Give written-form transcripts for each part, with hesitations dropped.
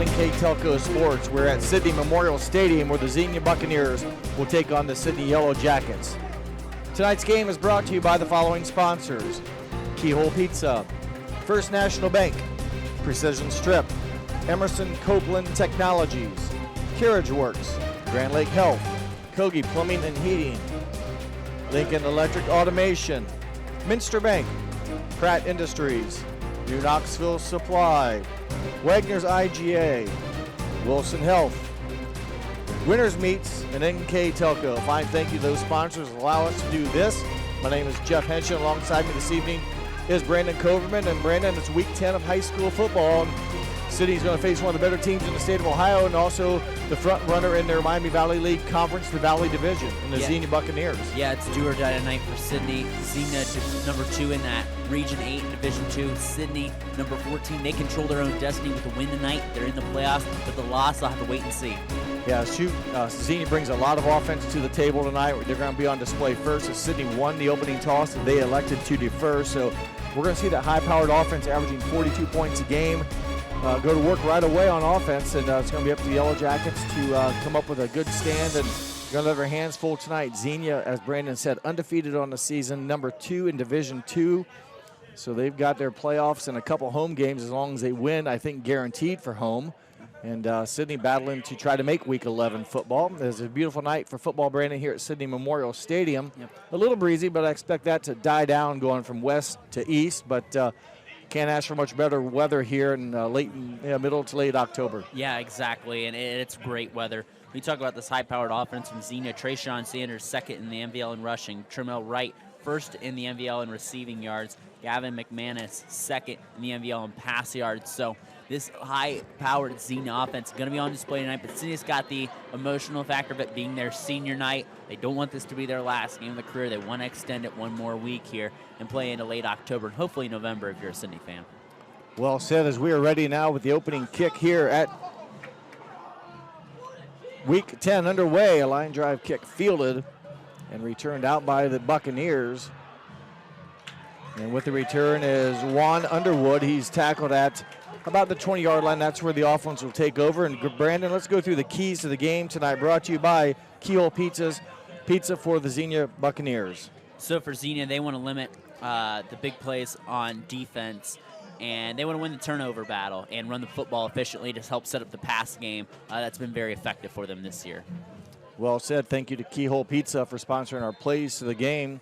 NKTelco Sports. We're at Sidney Memorial Stadium where the Xenia Buccaneers will take on the Sidney Yellow Jackets. Tonight's game is brought to you by the following sponsors: Keyhole Pizza, First National Bank, Precision Strip, Emerson Copeland Technologies, Carriage Works, Grand Lake Health, Kogi Plumbing and Heating, Lincoln Electric Automation, Minster Bank, Pratt Industries, New Knoxville Supply, Wagner's IGA, Wilson Health, Winners Meats, and NKTelco. Fine thank you to those sponsors that allow us to do this. My name is Jeff Henshaw. Alongside me this evening is Brandon Coverman. And Brandon, it's week 10 of high school football. City's going to face one of the better teams in the state of Ohio, and also the front runner in their Miami Valley League Conference, the Valley Division, and the Xenia Buccaneers. Yeah, it's do or die tonight for Sidney. Xenia to number 2 in that Region 8 Division 2. Sidney, number 14. They control their own destiny with the win tonight. They're in the playoffs, but the loss, I'll have to wait and see. Yeah, Xenia brings a lot of offense to the table tonight. They're going to be on display first. As Sidney won the opening toss, and they elected to defer. So we're going to see that high-powered offense averaging 42 points a game. Go to work right away on offense, and it's going to be up to the Yellow Jackets to come up with a good stand, and going to have their hands full tonight. Xenia, as Brandon said, undefeated on the season, number 2 in Division 2. So they've got their playoffs and a couple home games as long as they win, I think, guaranteed for home. And Sidney battling to try to make Week 11 football. It's a beautiful night for football, Brandon, here at Sidney Memorial Stadium. Yep. A little breezy, but I expect that to die down going from west to east. But can't ask for much better weather here in middle to late October. Yeah, exactly, and it's great weather. We talk about this high-powered offense from Xenia. Trayshawn Sanders, second in the MVL in rushing. Trimell Wright, first in the MVL in receiving yards. Gavin McManus, second in the MVL in pass yards. So this high-powered Xenia offense is going to be on display tonight, but Xenia's got the emotional factor of it being their senior night. They don't want this to be their last game of the career. They want to extend it one more week here and play into late October and hopefully November if you're a Sidney fan. Well said, as we are ready now with the opening kick here at Week 10 underway. A line drive kick fielded and returned out by the Buccaneers. And with the return is Juan Underwood. He's tackled at about the 20-yard line. That's where the offense will take over. And Brandon, let's go through the keys to the game tonight, brought to you by Keyhole Pizza for the Xenia Buccaneers. So for Xenia, they want to limit the big plays on defense, and they want to win the turnover battle and run the football efficiently to help set up the pass game. That's been very effective for them this year. Well said. Thank you to Keyhole Pizza for sponsoring our plays to the game.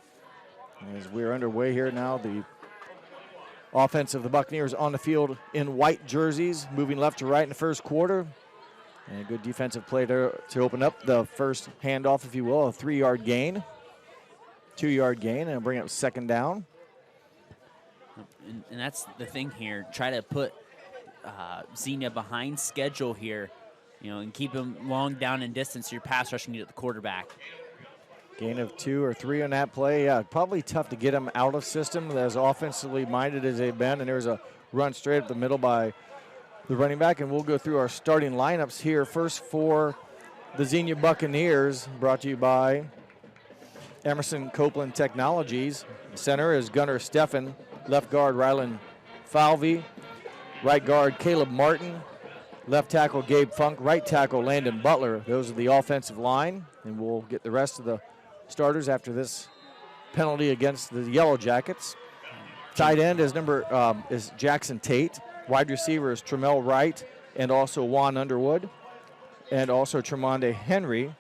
As we're underway here now, the offense of the Buccaneers on the field in white jerseys, moving left to right in the first quarter. And a good defensive play to open up the first handoff, if you will, a 3-yard gain, 2-yard gain, and bring up second down. And that's the thing here. Try to put Xenia behind schedule here, and keep them long down in distance so your pass rush can get at the quarterback. Gain of 2 or 3 on that play. Yeah, probably tough to get them out of system as offensively minded as they've been. And there's a run straight up the middle by the running back. And we'll go through our starting lineups here. First for the Xenia Buccaneers, brought to you by Emerson Copeland Technologies. Center is Gunnar Steffen. Left guard Rylan Falvey. Right guard Caleb Martin. Left tackle Gabe Funk. Right tackle Landon Butler. Those are the offensive line. And we'll get the rest of the starters after this penalty against the Yellow Jackets. Tight end is Jackson Tate. Wide receiver is Trimell Wright and also Juan Underwood and also Tremonde Henry.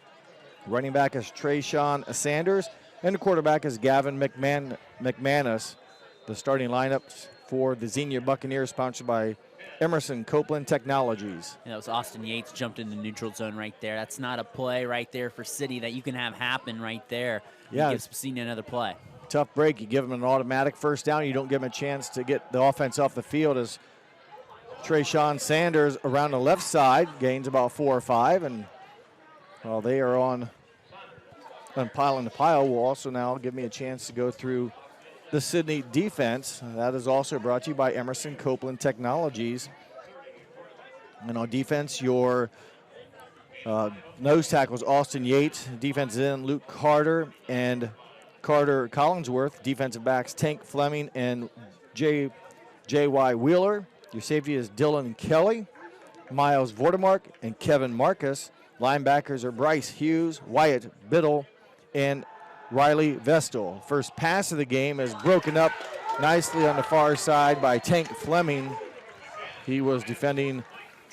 Running back is Trayshawn Sanders, and the quarterback is Gavin McManus. The starting lineups for the Xenia Buccaneers, sponsored by Emerson Copeland Technologies. That was Austin Yates jumped in the neutral zone right there. That's not a play right there for City that you can have happen right there. Yeah. Gives Xenia another play. Tough break. You give them an automatic first down. You don't give them a chance to get the offense off the field as Trayshawn Sanders around the left side gains about 4 or 5. And while they are on piling the pile, will also now give me a chance to go through the Sidney defense. That is also brought to you by Emerson Copeland Technologies. And on defense, your nose tackles Austin Yates, defensive end Luke Carter and Carter Collinsworth, defensive backs Tank Fleming and J.Y. Wheeler. Your safety is Dylan Kelly. Miles Vordemark, and Kevin Marcus. Linebackers are Bryce Hughes, Wyatt Biddle, and Riley Vestal. First pass of the game is broken up nicely on the far side by Tank Fleming. He was defending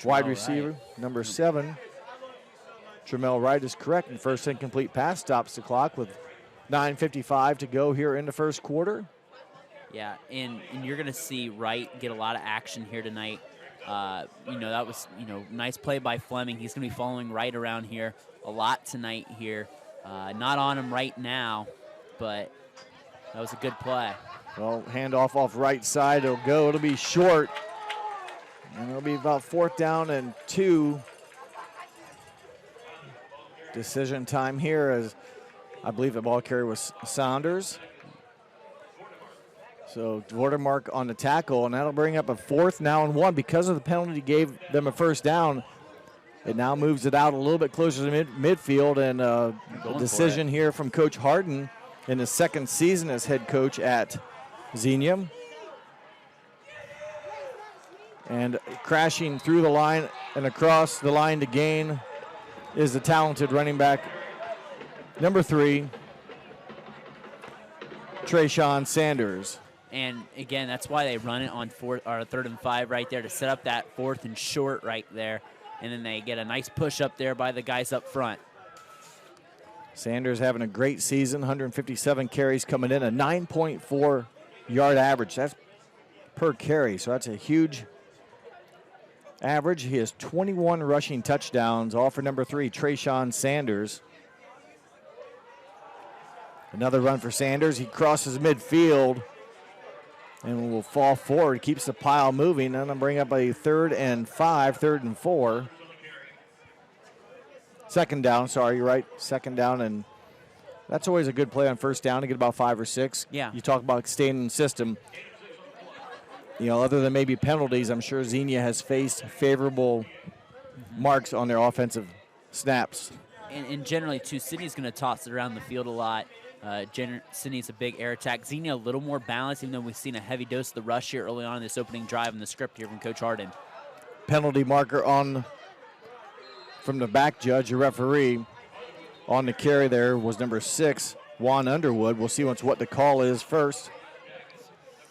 wide receiver number 7. Tremel Wright is correct, and first incomplete pass stops the clock with 9:55 to go here in the first quarter. Yeah, and you're going to see Wright get a lot of action here tonight. That was, nice play by Fleming. He's going to be following Wright around here a lot tonight here. Not on him right now, but that was a good play. Well, handoff off right side. It'll be short. And it'll be about 4th down and 2. Decision time here, as I believe the ball carrier was Saunders. So Vordermark on the tackle, and that'll bring up a 4th now and 1. Because of the penalty gave them a first down, it now moves it out a little bit closer to midfield, and a decision here from Coach Harden in his 2nd season as head coach at Xenia. And crashing through the line and across the line to gain is the talented running back, number 3, Trayshawn Sanders. And again, that's why they run it on 3rd and 5 right there to set up that 4th and short right there. And then they get a nice push up there by the guys up front. Sanders having a great season, 157 carries coming in, a 9.4 yard average. That's per carry, so that's a huge average. He has 21 rushing touchdowns, all for number 3, Trayshawn Sanders. Another run for Sanders. He crosses midfield and will fall forward, keeps the pile moving, and I'll bring up a 3rd and 5, 3rd and 4. 2nd down, sorry, you're right. 2nd down, and that's always a good play on 1st down to get about 5 or 6. Yeah. You talk about staying in the system. Other than maybe penalties, I'm sure Xenia has faced favorable marks on their offensive snaps. And generally, too, Sidney's going to toss it around the field a lot. Sidney's a big air attack. Xenia a little more balanced, even though we've seen a heavy dose of the rush here early on in this opening drive in the script here from Coach Harden. Penalty marker from the back judge, a referee. On the carry there was number 6, Juan Underwood. We'll see what the call is first.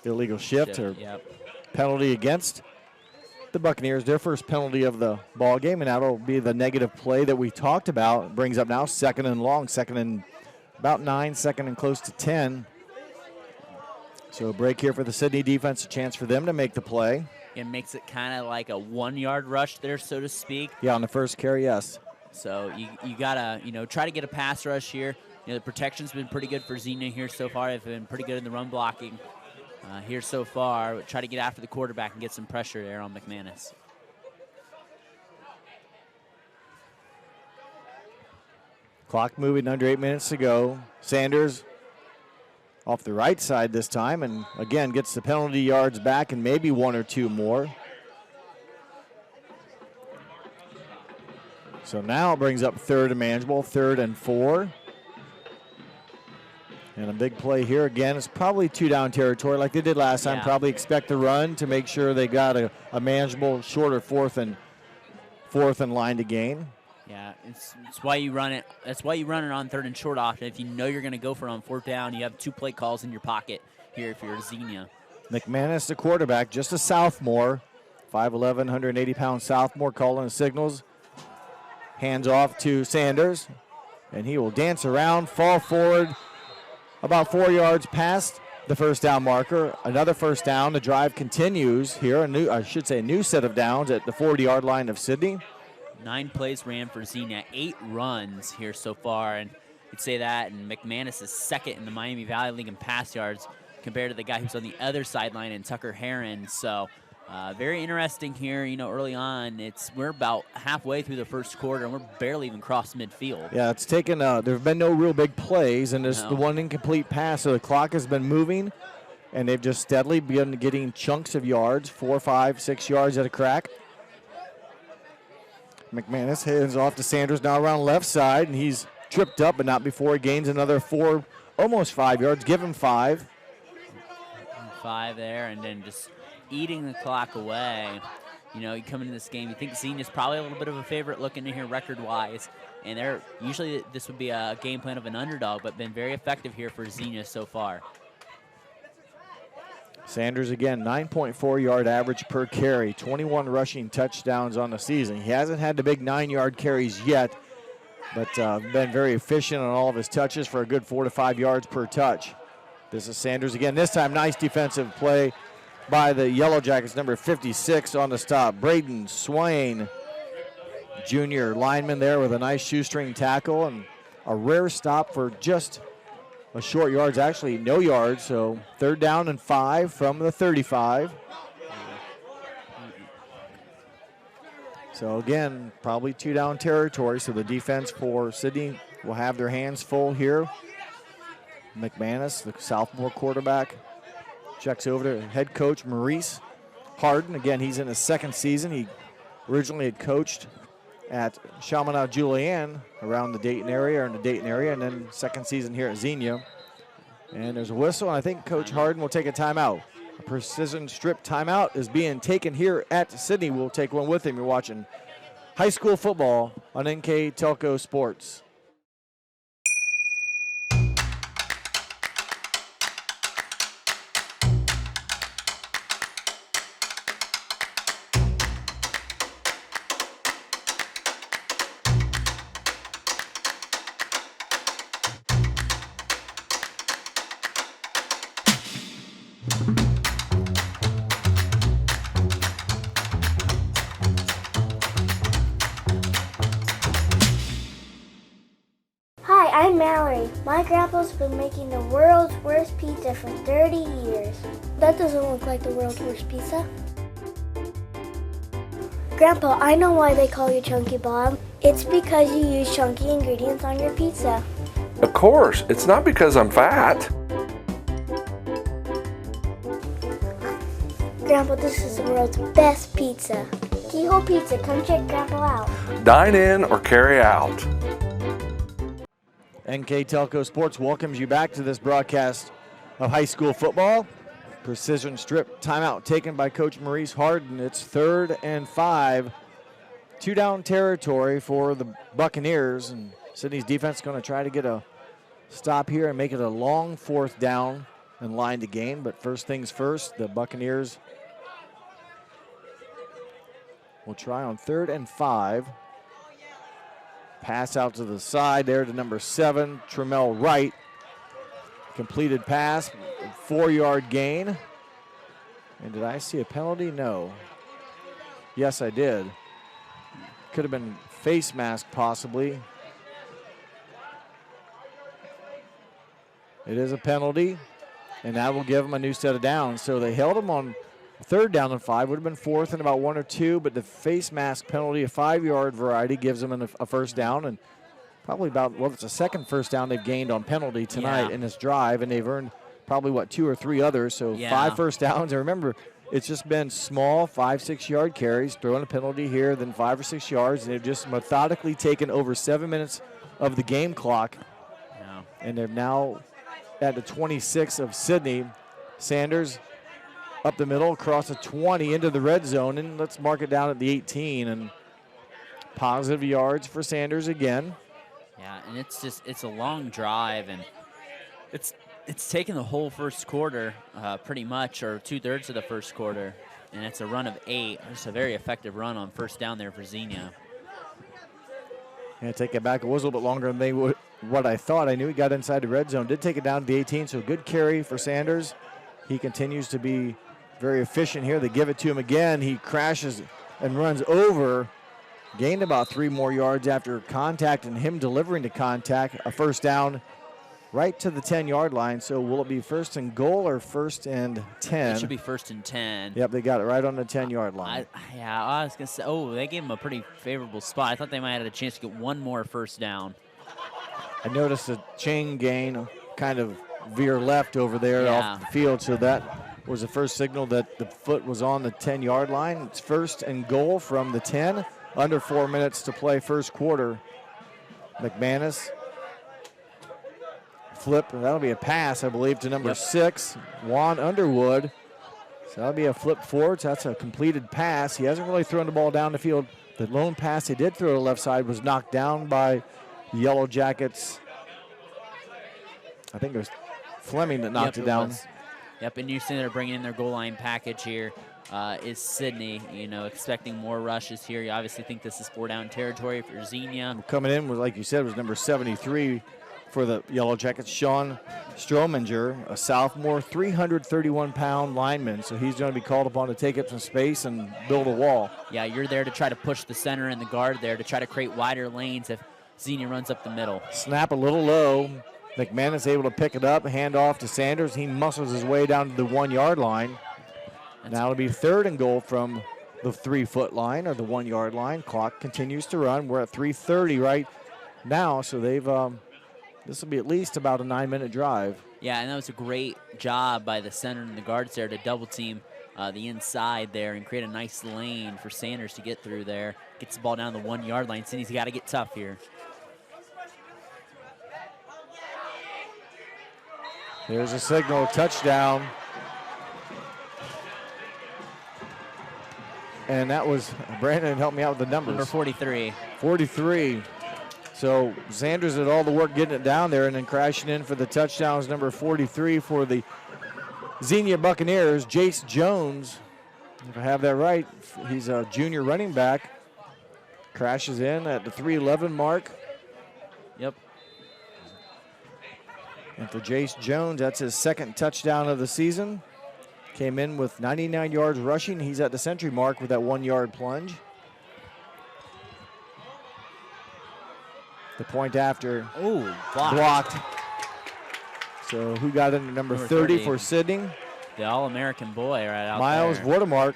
Illegal shift or penalty against the Buccaneers. Their first penalty of the ball game, and that'll be the negative play that we talked about. It brings up now 2nd and long, 2nd and about 9, 2nd and close to 10. So a break here for the Sidney defense, a chance for them to make the play. It makes it kind of like a 1-yard rush there, so to speak. Yeah, on the first carry, yes. So you gotta try to get a pass rush here. The protection's been pretty good for Xenia here so far. They've been pretty good in the run blocking here so far. Try to get after the quarterback and get some pressure there on McManus. Clock moving, under 8 minutes to go. Sanders off the right side this time, and again gets the penalty yards back and maybe 1 or 2 more. So now it brings up 3rd and manageable, 3rd and 4. And a big play here again. It's probably 2-down territory like they did last time. Probably expect the run to make sure they got a manageable, shorter 4th and line to gain. Yeah, it's why you run it. That's why you run it on 3rd and short often. If you know you're going to go for it on 4th down, you have 2 play calls in your pocket here if you're Xenia. McManus, the quarterback, just a sophomore, 5'11", 180-pound sophomore, calling the signals. Hands off to Sanders, and he will dance around, fall forward, about 4 yards past the first down marker. Another first down. The drive continues here. A new set of downs at the 40-yard line of Sidney. 9 plays ran for Xenia, 8 runs here so far, and you'd say that. And McManus is 2nd in the Miami Valley League in pass yards compared to the guy who's on the other sideline in Tucker Herron. So very interesting here. Early on, we're about halfway through the first quarter, and we're barely even crossed midfield. Yeah, it's taken. There have been no real big plays, and there's the one incomplete pass. So the clock has been moving, and they've just steadily been getting chunks of yards, 4, 5, 6 yards at a crack. McManus hands off to Sanders now around left side, and he's tripped up, but not before he gains another 4, almost 5 yards. Give him 5. 5 there, and then just eating the clock away. You come into this game, you think Xenia's probably a little bit of a favorite looking in here record-wise, and they're usually this would be a game plan of an underdog, but been very effective here for Xenia so far. Sanders again, 9.4 yard average per carry, 21 rushing touchdowns on the season. He hasn't had the big 9-yard carries yet, but been very efficient on all of his touches for a good 4 to 5 yards per touch. This is Sanders again. This time, nice defensive play by the Yellow Jackets, number 56 on the stop. Braden Swain, junior lineman there with a nice shoestring tackle and a rare stop for just a short yards, actually no yards. So 3rd down and 5 from the 35. So again, probably 2-down territory. So the defense for Sidney will have their hands full here. McManus, the sophomore quarterback, checks over to head coach Maurice Harden. Again, he's in his 2nd season. He originally had coached at Chaminade-Julienne around the Dayton area, and then 2nd season here at Xenia. And there's a whistle, and I think Coach Harden will take a timeout. A precision strip timeout is being taken here at Sidney. We'll take one with him. You're watching high school football on NKTelco Sports. I'm Mallory. My grandpa's been making the world's worst pizza for 30 years. That doesn't look like the world's worst pizza. Grandpa, I know why they call you Chunky Bob. It's because you use chunky ingredients on your pizza. Of course, it's not because I'm fat. Grandpa, this is the world's best pizza. Keyhole Pizza, come check Grandpa out. Dine in or carry out. NKTelco Sports welcomes you back to this broadcast of high school football. Precision strip timeout taken by Coach Maurice Harden. It's 3rd and 5. 2-down territory for the Buccaneers, and Sidney's defense going to try to get a stop here and make it a long 4th down and line to gain. But first things first, the Buccaneers will try on 3rd and 5. Pass out to the side there to number 7, Tremel Wright. Completed pass, 4-yard gain. And did I see a penalty? No. Yes, I did. Could have been face mask possibly. It is a penalty, and that will give them a new set of downs. So they held them on 3rd down and 5, would have been 4th and about 1 or 2, but the face mask penalty, a 5-yard variety, gives them a first down, and probably about, well, it's the 2nd first down they've gained on penalty tonight in this drive, and they've earned probably, 2 or 3 others, so 5 first downs. And remember, it's just been small 5-6 yard carries, throwing a penalty here, then 5 or 6 yards, and they've just methodically taken over 7 minutes of the game clock, and they're now at the 26 of Sidney. Sanders up the middle, across the 20 into the red zone, and let's mark it down at the 18. And positive yards for Sanders again. Yeah, and it's a long drive, and it's taken the whole first quarter pretty much, or 2/3 of the first quarter, and it's a run of 8. It's a very effective run on first down there for Xenia. Yeah, take it back. It was a little bit longer than what I thought. I knew he got inside the red zone. Did take it down to the 18, so good carry for Sanders. He continues to be very efficient here. They give it to him again. He crashes and runs over. Gained about 3 more yards after contact and him delivering to contact. A first down right to the 10-yard line. So will it be 1st and goal or 1st and 10? It should be 1st and 10. Yep, they got it right on the 10-yard line. I was going to say, they gave him a pretty favorable spot. I thought they might have had a chance to get one more first down. I noticed the chain gain kind of veer left over there off the field, so that was the first signal that the foot was on the 10-yard line. It's 1st and goal from the 10. Under 4 minutes to play first quarter. McManus flip, and that'll be a pass, I believe, to number 6, Juan Underwood. So that'll be a flip forward. So that's a completed pass. He hasn't really thrown the ball down the field. The lone pass he did throw to the left side was knocked down by the Yellow Jackets. I think it was Fleming that knocked it down. Yep, and you see they're bringing in their goal line package here. Is Sidney, expecting more rushes here. You obviously think this is 4-down territory for Xenia. Coming in, like you said, was number 73 for the Yellow Jackets, Sean Strominger, a sophomore, 331-pound lineman. So he's going to be called upon to take up some space and build a wall. Yeah, you're there to try to push the center and the guard there to try to create wider lanes if Xenia runs up the middle. Snap a little low. McManus able to pick it up, hand off to Sanders. He muscles his way down to the 1-yard line. Now it'll be 3rd and goal from the 3-foot line or the 1-yard line. Clock continues to run. We're at 3:30 right now, so they've this will be at least about a 9-minute drive. Yeah, and that was a great job by the center and the guards there to double team the inside there and create a nice lane for Sanders to get through there. Gets the ball down the 1-yard line. Sidney's got to get tough here. There's a signal, touchdown. And that was, Brandon, help me out with the numbers. Number 43. 43. So Sanders did all the work getting it down there, and then crashing in for the touchdowns, number 43 for the Xenia Buccaneers, Jace Jones. If I have that right, he's a junior running back. Crashes in at the 3:11 mark. Yep. And for Jace Jones, that's his 2nd touchdown of the season. Came in with 99 yards rushing. He's at the century mark with that 1-yard plunge. The point after. Oh, blocked. So who got into number 30 for Sidney? The All-American boy right out Miles there. Vordemark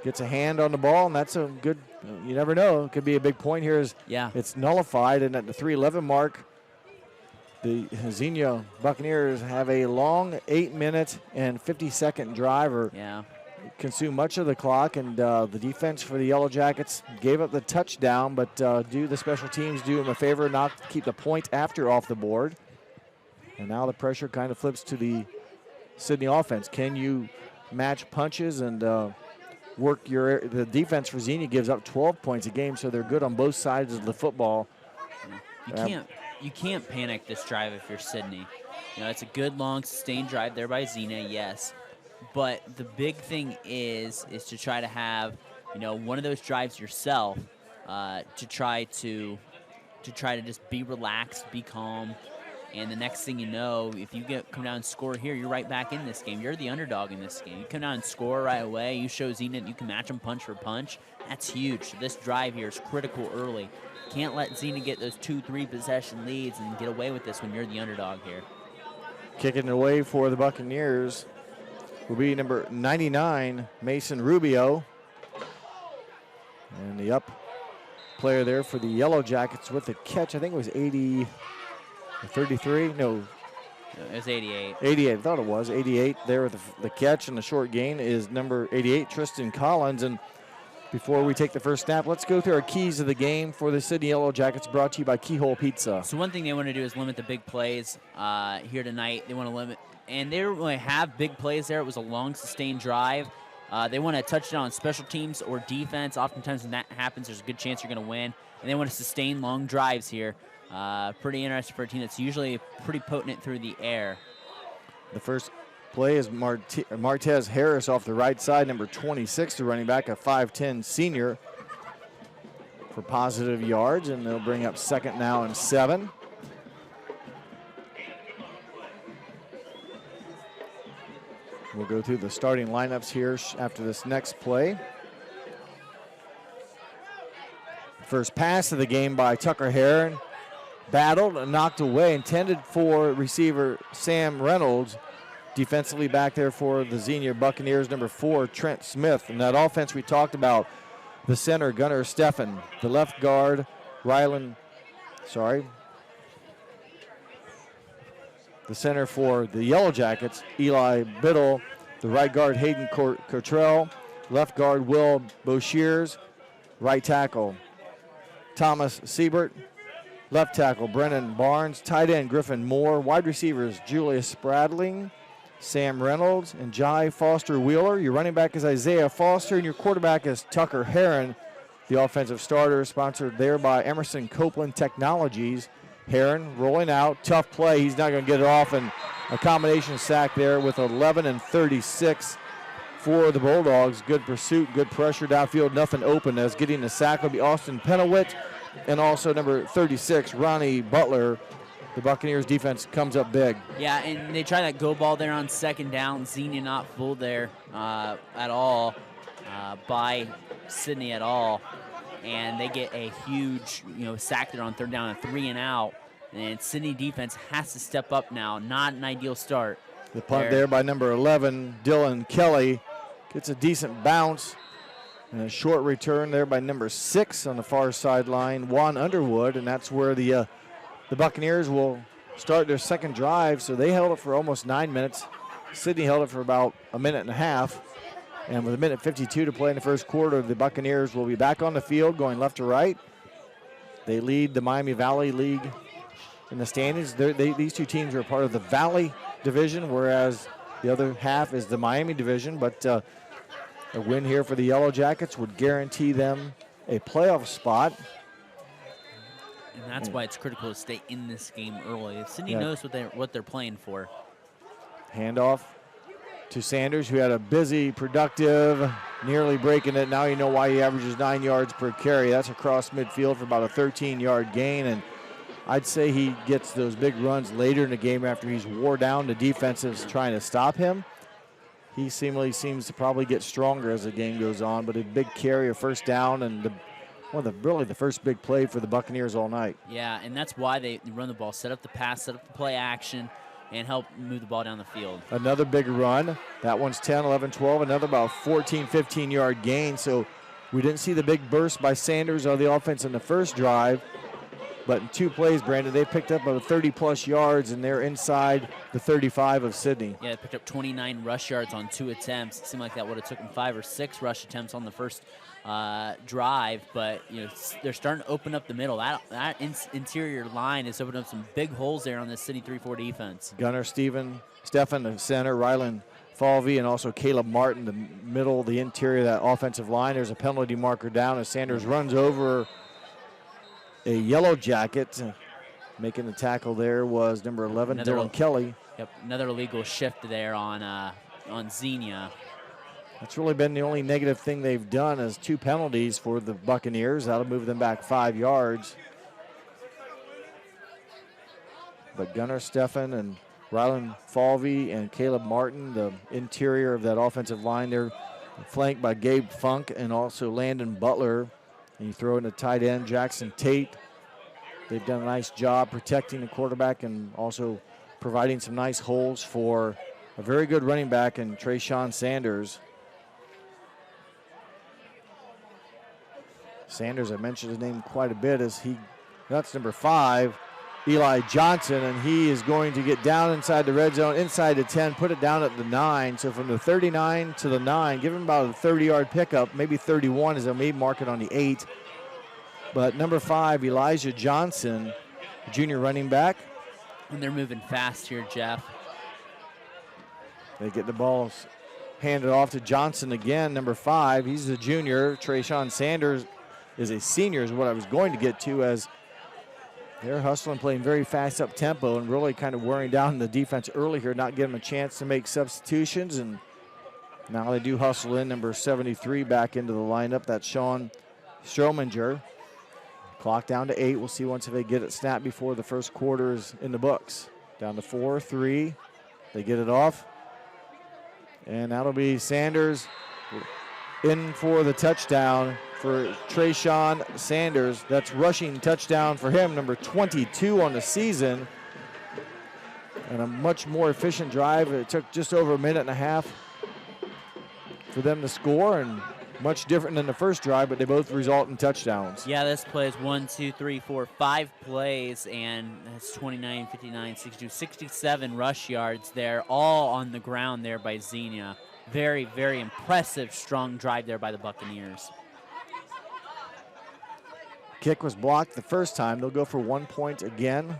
gets a hand on the ball, and that's a good, you never know. It could be a big point here as it's nullified. And at the 3:11 mark, the Xenia Buccaneers have a long 8-minute and 50-second drive, or consume much of the clock, and the defense for the Yellow Jackets gave up the touchdown, but do the special teams do them a favor not to keep the point after off the board. And now the pressure kind of flips to the Sidney offense. Can you match punches and work the defense for Xenia gives up 12 points a game, so they're good on both sides of the football. You can't panic this drive if you're Sidney. It's a good, long, sustained drive there by Xenia, yes. But the big thing is to try to have, one of those drives yourself to try to just be relaxed, be calm. And the next thing you know, if you come down and score here, you're right back in this game. You're the underdog in this game. You come down and score right away. You show Xenia that you can match them punch for punch. That's huge. So this drive here is critical early. Can't let Xenia get those 2-3 possession leads and get away with this when you're the underdog here. Kicking it away for the Buccaneers will be number 99, Mason Rubio. And the up player there for the Yellow Jackets with the catch, I think it was 33? No. It was 88. 88, I thought it was. 88 there with the catch, and the short gain is number 88, Tristan Collins. And before we take the first snap, let's go through our keys of the game for the Sidney Yellow Jackets, brought to you by Keyhole Pizza. So one thing they want to do is limit the big plays here tonight. They want to limit, and they don't really have big plays there. It was a long, sustained drive. They want a touchdown on special teams or defense. Oftentimes when that happens, there's a good chance you're going to win. And they want to sustain long drives here. Pretty interesting for a team that's usually pretty potent through the air. The first play is Martez Harris off the right side, number 26, the running back, a 5'10 senior, for positive yards, and they'll bring up 2nd now and 7. We'll go through the starting lineups here after this next play. First pass of the game by Tucker Heron. Battled and knocked away, intended for receiver Sam Reynolds. Defensively back there for the Xenia Buccaneers, number 4, Trent Smith. And that offense we talked about, the center, Gunnar Steffen. The left guard, The center for the Yellow Jackets, Eli Biddle. The right guard, Hayden Cottrell. Left guard, Will Boshears. Right tackle, Thomas Siebert. Left tackle, Brennan Barnes. Tight end, Griffin Moore. Wide receivers, Julius Spradling. Sam Reynolds and Jai Foster Wheeler. Your running back is Isaiah Foster, and your quarterback is Tucker Heron. The offensive starter, sponsored there by Emerson Copeland Technologies. Heron rolling out, tough play. He's not going to get it off, and a combination sack there with 11 and 36 for the Bulldogs. Good pursuit, good pressure downfield, nothing open. As getting the sack will be Austin Penowit, and also number 36, Ronnie Butler. The Buccaneers defense comes up big. Yeah, and they try that go ball there on second down. Xenia not fooled there at all by Sidney at all. And they get a huge, sack there on third down, a 3 and out. And Sidney defense has to step up now. Not an ideal start. The punt there by number 11, Dylan Kelly. Gets a decent bounce. And a short return there by number 6 on the far sideline, Juan Underwood. And that's where the Buccaneers will start their second drive. So they held it for almost 9 minutes. Sidney held it for about a minute and a half. And with a minute 52 to play in the first quarter, the Buccaneers will be back on the field going left to right. They lead the Miami Valley League in the standings. These two teams are part of the Valley Division, whereas the other half is the Miami Division. But a win here for the Yellow Jackets would guarantee them a playoff spot. And that's why it's critical to stay in this game early. Sidney knows what they're playing for. Handoff to Sanders, who had a busy, productive, nearly breaking it. Now you know why he averages 9 yards per carry. That's across midfield for about a 13-yard gain. And I'd say he gets those big runs later in the game after he's wore down the defensives trying to stop him. He seemingly seems to probably get stronger as the game goes on, but a big carry, a first down, and really the first big play for the Buccaneers all night. Yeah, and that's why they run the ball, set up the pass, set up the play action, and help move the ball down the field. Another big run. That one's 10, 11, 12. Another about 14, 15-yard gain. So we didn't see the big burst by Sanders on the offense in the first drive. But in 2 plays, Brandon, they picked up about 30-plus yards, and they're inside the 35 of Sidney. Yeah, they picked up 29 rush yards on 2 attempts. It seemed like that would have taken 5 or 6 rush attempts on the first drive, but they're starting to open up the middle. That interior line is opening up some big holes there on this Sidney 3-4 defense. Gunnar Stephen, the center, Rylan Falvey, and also Caleb Martin, the middle, the interior of that offensive line. There's a penalty marker down as Sanders runs over a Yellow Jacket. Making the tackle there was number 11, Dylan Kelly. Yep, another illegal shift there on Xenia. That's really been the only negative thing they've done is 2 penalties for the Buccaneers. That'll move them back 5 yards. But Gunnar Stephan and Rylan Falvey and Caleb Martin, the interior of that offensive line, they're flanked by Gabe Funk and also Landon Butler. And you throw in the tight end, Jackson Tate. They've done a nice job protecting the quarterback and also providing some nice holes for a very good running back in Trayshawn Sanders. Sanders, I mentioned his name quite a bit, that's number 5, Eli Johnson, and he is going to get down inside the red zone, inside the 10, put it down at the 9. So from the 39 to the 9, give him about a 30-yard pickup, maybe 31 as they may mark it on the 8. But number 5, Elijah Johnson, junior running back. And they're moving fast here, Jeff. They get the ball handed off to Johnson again, number 5. He's a junior. Trayshawn Sanders is a senior is what I was going to get to, as they're hustling, playing very fast up tempo and really kind of wearing down the defense early here, not giving them a chance to make substitutions. And now they do hustle in number 73 back into the lineup. That's Sean Strominger. Clock down to 8. We'll see once if they get it snapped before the first quarter is in the books. Down to 4, 3. They get it off. And that'll be Sanders in for the touchdown for Trayshawn Sanders. That's rushing touchdown for him, number 22 on the season. And a much more efficient drive. It took just over a minute and a half for them to score, and much different than the first drive, but they both result in touchdowns. Yeah, this play is 1, 2, 3, 4, 5 plays, and that's 29, 59, 62, 67 rush yards there, all on the ground there by Xenia. Very, very impressive, strong drive there by the Buccaneers. Kick was blocked the first time. They'll go for 1 point again.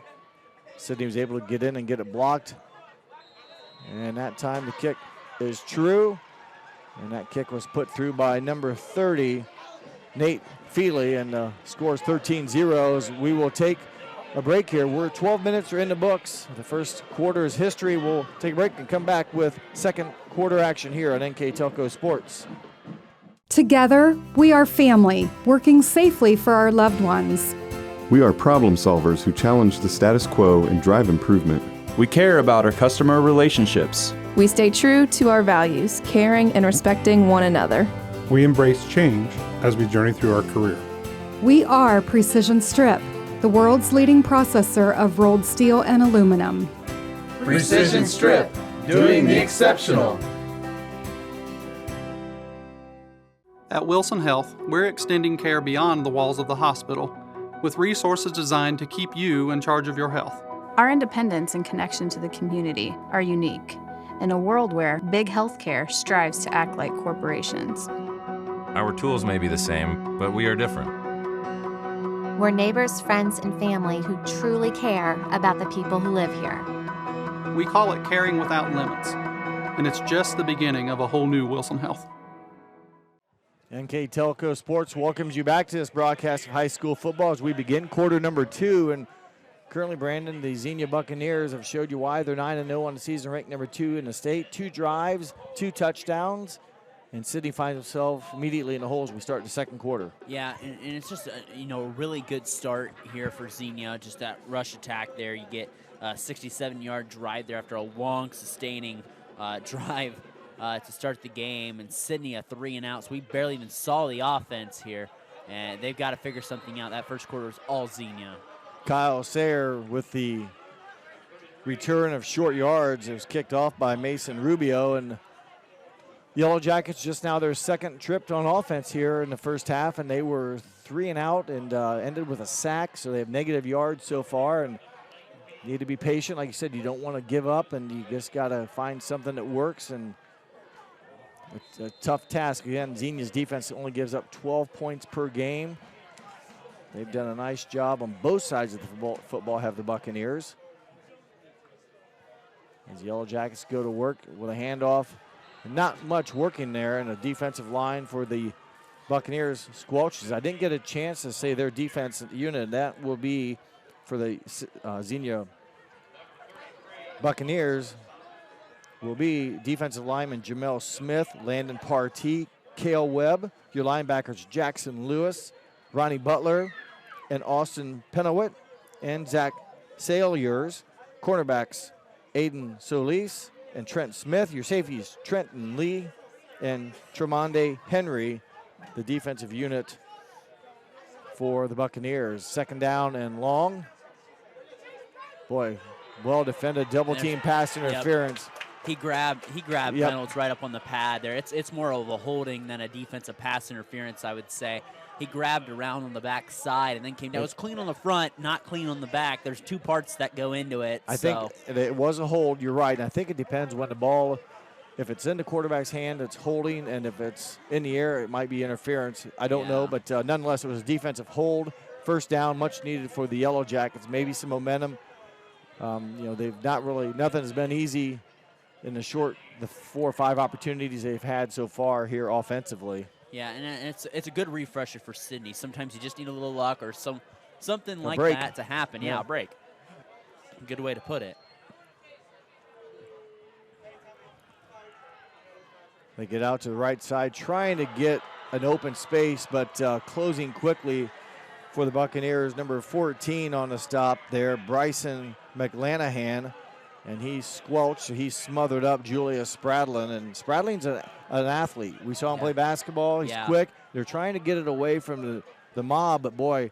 Sidney was able to get in and get it blocked. And that time the kick is true. And that kick was put through by number 30, Nate Feely, and scores 13-0 as we will take a break here. We're 12 minutes are in the books. The first quarter is history. We'll take a break and come back with second quarter action here on NKTelco Sports. Together, we are family, working safely for our loved ones. We are problem solvers who challenge the status quo and drive improvement. We care about our customer relationships. We stay true to our values, caring and respecting one another. We embrace change as we journey through our career. We are Precision Strip, the world's leading processor of rolled steel and aluminum. Precision Strip, doing the exceptional. At Wilson Health, we're extending care beyond the walls of the hospital, with resources designed to keep you in charge of your health. Our independence and connection to the community are unique in a world where big healthcare strives to act like corporations. Our tools may be the same, but we are different. We're neighbors, friends, and family who truly care about the people who live here. We call it caring without limits, and it's just the beginning of a whole new Wilson Health. NKTelco Sports welcomes you back to this broadcast of high school football as we begin quarter number 2. And currently, Brandon, the Xenia Buccaneers have showed you why they're 9-0 on the season, ranked number 2 in the state. 2 drives, 2 touchdowns, and Sidney finds himself immediately in the hole as we start the second quarter. Yeah, and it's just a really good start here for Xenia. Just that rush attack there. You get a 67-yard drive there after a long, sustaining drive to start the game, and Sidney a 3-and-out. So we barely even saw the offense here, and they've got to figure something out. That first quarter is all Xenia. Kyle Sayer with the return of short yards. It was kicked off by Mason Rubio, and Yellow Jackets just now their second trip on offense here in the first half, and they were 3-and-out and ended with a sack, so they have negative yards so far, and need to be patient. Like you said, you don't want to give up, and you just got to find something that works, and it's a tough task. Again, Xenia's defense only gives up 12 points per game. They've done a nice job on both sides of the football have the Buccaneers. As the Yellow Jackets go to work with a handoff. Not much working there, and a defensive line for the Buccaneers squelches. I didn't get a chance to say their defense unit. That will be for the Xenia Buccaneers will be defensive lineman Jamel Smith, Landon Partee, Cale Webb. Your linebackers Jackson Lewis, Ronnie Butler, and Austin Penowit, and Zach Salyers. Cornerbacks Aiden Solis and Trent Smith. Your safeties Trenton Lee and Tremonde Henry, the defensive unit for the Buccaneers. Second down and long. Boy, well defended, double team pass interference. Yep. He grabbed Reynolds right up on the pad there. It's more of a holding than a defensive pass interference, I would say. He grabbed around on the back side and then came down. It was clean on the front, not clean on the back. There's 2 parts that go into it. I think it was a hold. You're right. And I think it depends when the ball, if it's in the quarterback's hand, it's holding, and if it's in the air, it might be interference. I don't know, but nonetheless, it was a defensive hold. First down, much needed for the Yellow Jackets. Maybe some momentum. They've not really, nothing has been easy in the 4 or 5 opportunities they've had so far here offensively. Yeah, and it's a good refresher for Sidney. Sometimes you just need a little luck or something like break. that to happen. Yeah, a break. Good way to put it. They get out to the right side, trying to get an open space, but closing quickly for the Buccaneers. Number 14 on the stop there, Bryson McLanahan. And he's squelched, so he's smothered up Julius Spradlin. And Spradlin's an athlete. We saw him play basketball. He's quick. They're trying to get it away from the mob, but boy,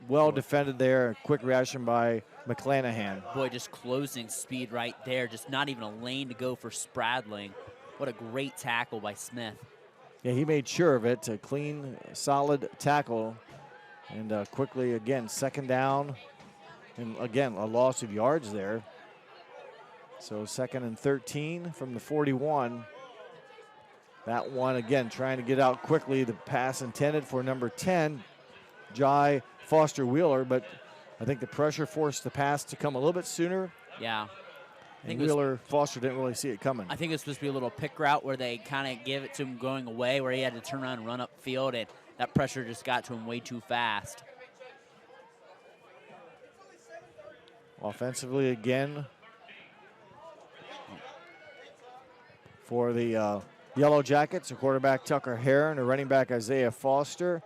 well defended there. Quick reaction by McClanahan. Boy, just closing speed right there. Just not even a lane to go for Spradling. What a great tackle by Smith. Yeah, he made sure of it. A clean, solid tackle. And quickly, again, second down. And again, a loss of yards there. So 2nd and 13 from the 41. That one, again, trying to get out quickly. The pass intended for number 10, Jai Foster Wheeler, but I think the pressure forced the pass to come a little bit sooner. Yeah. And Wheeler Foster didn't really see it coming. I think it was supposed to be a little pick route where they kind of gave it to him going away, where he had to turn around and run up field, and that pressure just got to him way too fast. Offensively again for the Yellow Jackets, the quarterback Tucker Heron, the running back Isaiah Foster,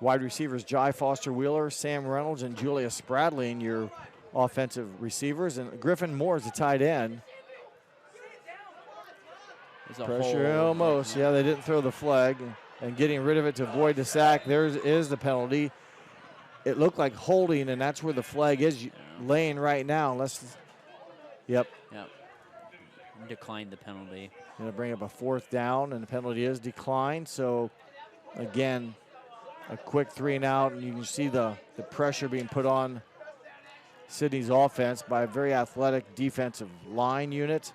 wide receivers Jai Foster Wheeler, Sam Reynolds, and Julius Spradley in your offensive receivers, and Griffin Moore is the tight end. Pressure almost. Yeah, they didn't throw the flag, and getting rid of it to avoid the sack. There is the penalty. It looked like holding, and that's where the flag is laying right now. Yep. Declined the penalty. Going to bring up a 4th down, and the penalty is declined. So, again, a quick 3 and out, and you can see the pressure being put on Sidney's offense by a very athletic defensive line unit.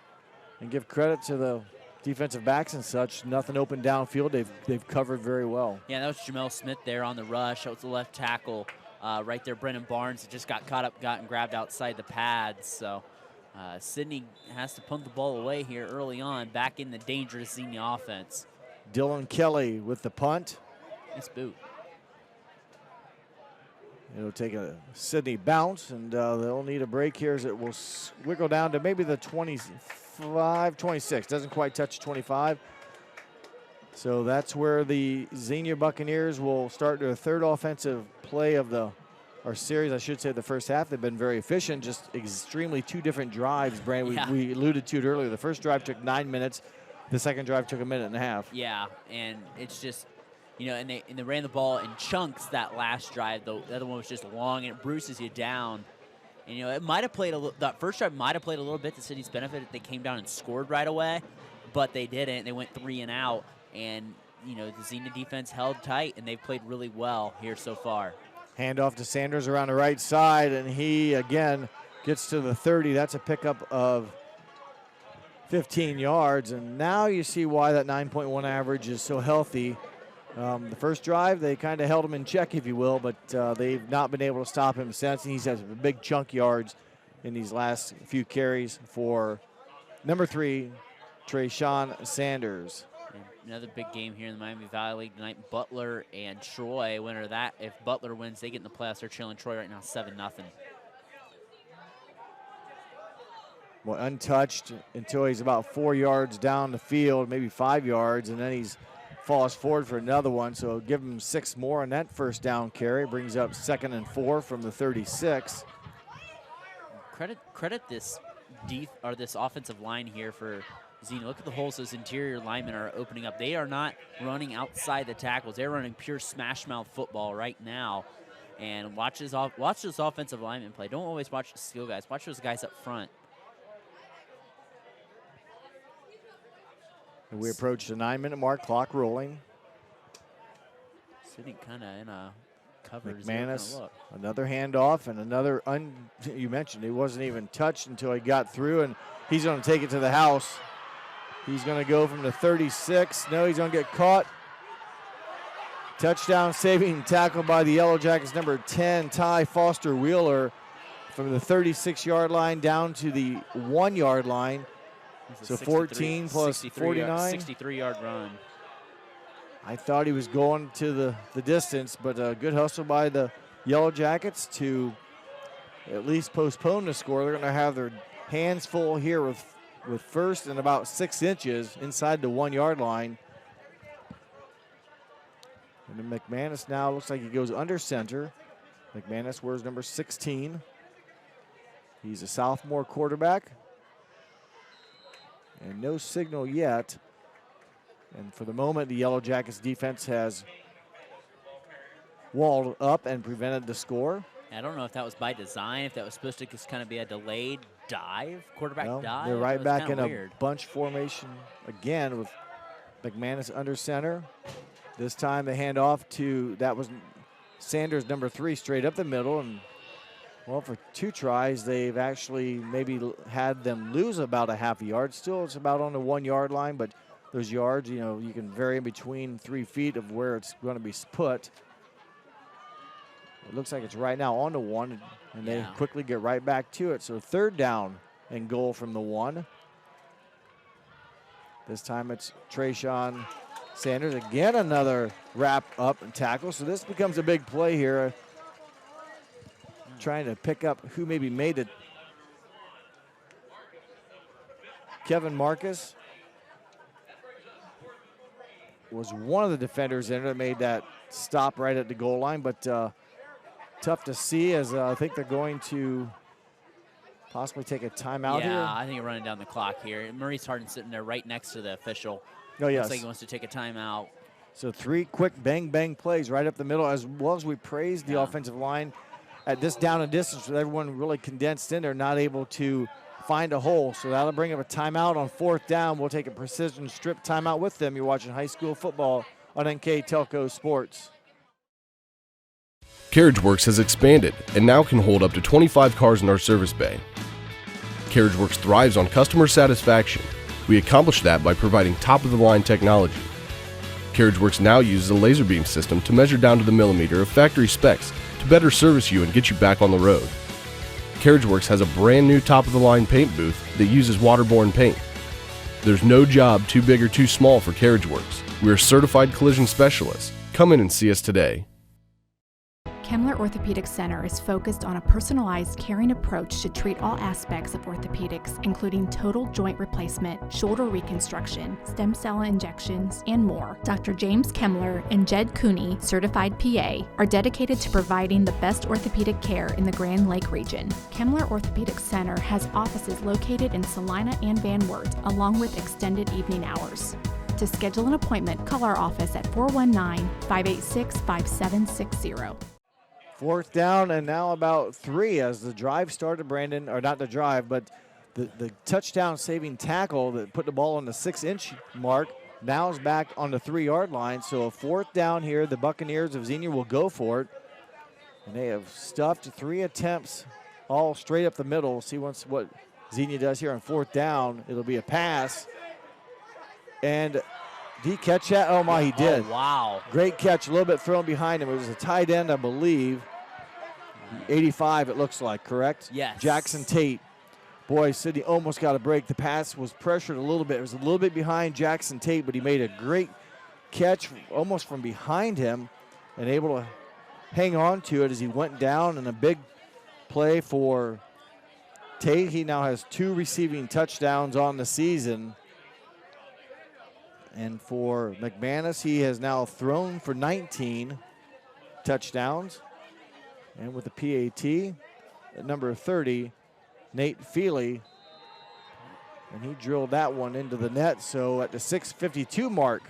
And give credit to the defensive backs and such. Nothing open downfield. They've covered very well. Yeah, that was Jamel Smith there on the rush. That was the left tackle right there. Brennan Barnes just got caught up, got grabbed outside the pads. So Sidney has to punt the ball away here early on, back in the dangerous Xenia offense. Dylan Kelly with the punt. Nice boot. It'll take a Sidney bounce, and they'll need a break here as it will wiggle down to maybe the 25, 26. Doesn't quite touch 25. So that's where the Xenia Buccaneers will start their 3rd offensive play of our series. I should say the first half. They've been very efficient, just extremely 2 different drives, Brandon. We alluded to it earlier. The first drive took 9 minutes. The second drive took 1.5 minutes. Yeah, and it's just, and they ran the ball in chunks that last drive. The other one was just long, and it bruises you down. And, it might have played that first drive might have played a little bit to City's benefit if they came down and scored right away, but they didn't. They went 3 and out, and, the Xenia defense held tight, and they've played really well here so far. Handoff to Sanders around the right side, and he, again, gets to the 30. That's a pickup of 15 yards, and now you see why that 9.1 average is so healthy. The first drive, they kind of held him in check, if you will, but they've not been able to stop him since. And he's had big chunk yards in these last few carries for number 3, Trayshawn Sanders. And another big game here in the Miami Valley League tonight. Butler and Troy, winner of that. If Butler wins, they get in the playoffs. They're trailing Troy right now 7-0. Well, untouched until he's about 4 yards down the field, maybe 5 yards, and then he's falls forward for another one, so give him 6 more on that first down carry. Brings up 2nd and 4 from the 36. Credit this this offensive line here for Xenia. Look at the holes those interior linemen are opening up. They are not running outside the tackles. They're running pure smash mouth football right now. And watch this offensive lineman play. Don't always watch the skill guys. Watch those guys up front. We approach the 9-minute mark, clock rolling. Sitting kind of in a covered McManus, another handoff, and another, you mentioned he wasn't even touched until he got through, and he's going to take it to the house. He's going to go from the 36. No, he's going to get caught. Touchdown saving tackle by the Yellow Jackets, number 10, Ty Foster Wheeler, from the 36-yard line down to the 1-yard line. So 14 plus 49. 63-yard run. I thought he was going to the distance, but a good hustle by the Yellow Jackets to at least postpone the score. They're going to have their hands full here with first and about 6 inches inside the 1-yard line. And then McManus now looks like he goes under center. McManus wears number 16. He's a sophomore quarterback. And no signal yet. And for the moment, the Yellow Jackets defense has walled up and prevented the score. I don't know if that was by design, if that was supposed to just kind of be a delayed dive, quarterback dive. They're right back in a bunch formation again with McManus under center. This time they hand off to, that was Sanders, number 3, straight up the middle. And well, for 2 tries, they've actually maybe had them lose about a half a yard. Still, it's about on the 1-yard line, but those yards, you can vary in between 3 feet of where it's going to be put. It looks like it's right now on the 1, and they quickly get right back to it. So 3rd down and goal from the 1. This time it's Trayshawn Sanders. Again, another wrap up and tackle. So this becomes a big play here. Trying to pick up who maybe made it. Kevin Marcus was one of the defenders in it that made that stop right at the goal line, but tough to see as I think they're going to possibly take a timeout here. Yeah, I think you're running down the clock here. Maurice Harden sitting there right next to the official. Oh, yes. Looks like he wants to take a timeout. So 3 quick bang plays right up the middle, as well as we praised the offensive line at this down and distance with everyone really condensed in there, not able to find a hole. So that'll bring up a timeout on 4th down. We'll take a precision strip timeout with them. You're watching high school football on NKTelco Sports. CarriageWorks has expanded and now can hold up to 25 cars in our service bay. CarriageWorks thrives on customer satisfaction. We accomplish that by providing top-of-the-line technology. CarriageWorks now uses a laser beam system to measure down to the millimeter of factory specs to better service you and get you back on the road. CarriageWorks has a brand new top-of-the-line paint booth that uses waterborne paint. There's no job too big or too small for CarriageWorks. We are certified collision specialists. Come in and see us today. Kemmler Orthopedic Center is focused on a personalized, caring approach to treat all aspects of orthopedics, including total joint replacement, shoulder reconstruction, stem cell injections, and more. Dr. James Kemmler and Jed Cooney, certified PA, are dedicated to providing the best orthopedic care in the Grand Lake region. Kemmler Orthopedic Center has offices located in Salina and Van Wert, along with extended evening hours. To schedule an appointment, call our office at 419-586-5760. 4th down and now about 3 as the drive started, Brandon, or not the drive, but the touchdown saving tackle that put the ball on the 6-inch mark now is back on the 3-yard line. So a 4th down here. The Buccaneers of Xenia will go for it. And they have stuffed 3 attempts all straight up the middle. We'll see what Xenia does here on 4th down. It'll be a pass. And did he catch that? Oh, my, he did. Oh, wow. Great catch, a little bit thrown behind him. It was a tight end, I believe. 85, it looks like, correct? Yes. Jackson Tate. Boy, Sidney almost got a break. The pass was pressured a little bit. It was a little bit behind Jackson Tate, but he made a great catch almost from behind him and able to hang on to it as he went down, and a big play for Tate. He now has 2 receiving touchdowns on the season. And for McManus, he has now thrown for 19 touchdowns. And with the PAT at number 30, Nate Feely. And he drilled that one into the net. So at the 6:52 mark,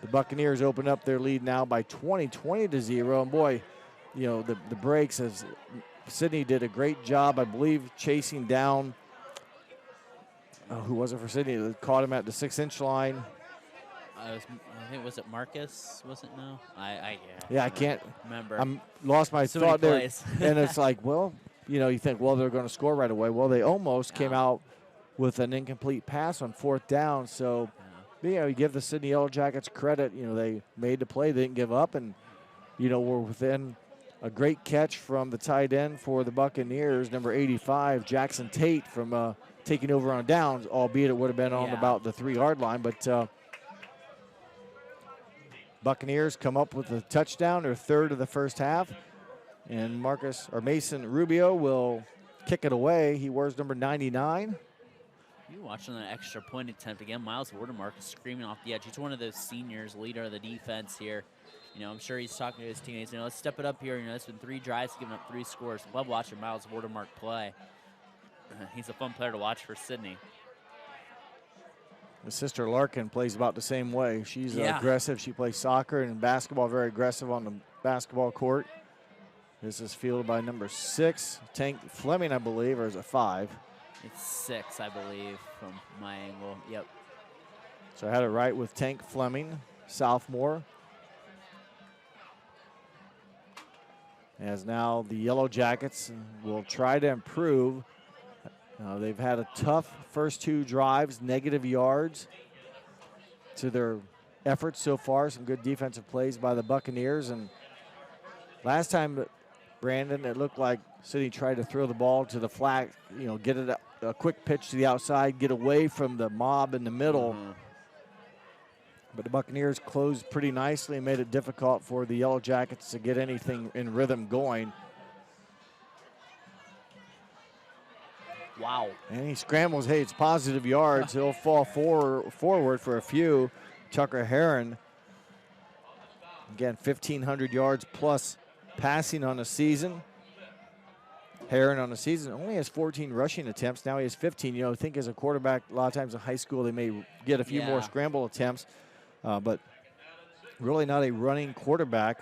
the Buccaneers open up their lead now by 20-0. And boy, you know, the breaks, as Sidney did a great job, I believe, chasing down, who was it for Sidney? That caught him at the 6-inch line. I think, was it Marcus? Was it no? I can't remember. I'm lost my so thought there. And it's like, well, you know, you think, well, they're going to score right away. Well, they almost came out with an incomplete pass on 4th down. So, you know, you give the Sidney Yellow Jackets credit. You know, they made the play, they didn't give up, and, you know, we're within a great catch from the tight end for the Buccaneers, number 85, Jackson Tate, from taking over on downs, albeit it would have been on about the 3-yard line. But Buccaneers come up with a touchdown, their 3rd of the first half. And Mason Rubio will kick it away. He wears number 99. You watching that extra point attempt again. Miles Watermark is screaming off the edge. He's one of those seniors, leader of the defense here. You know, I'm sure he's talking to his teammates. You know, let's step it up here. You know, it's been 3 drives, giving up 3 scores. Love watching Miles Watermark play. He's a fun player to watch for Sidney. His sister Larkin plays about the same way. She's aggressive. She plays soccer and basketball, very aggressive on the basketball court. This is fielded by number 6, Tank Fleming, I believe, or is it 5? It's 6, I believe, from my angle. Yep. So I had it right with Tank Fleming, sophomore. As now the Yellow Jackets will try to improve. They've had a tough first 2 drives, negative yards to their efforts so far. Some good defensive plays by the Buccaneers. And last time Brandon, it looked like Sidney tried to throw the ball to the flat, get it a quick pitch to the outside, get away from the mob in the middle. But the Buccaneers closed pretty nicely and made it difficult for the Yellow Jackets to get anything in rhythm going. Wow. And he scrambles. Hey, it's positive yards. He'll fall forward for a few. Tucker Heron, again, 1,500 yards plus passing on the season. Heron on the season only has 14 rushing attempts. Now he has 15. I think as a quarterback, a lot of times in high school, they may get a few more scramble attempts. But really not a running quarterback.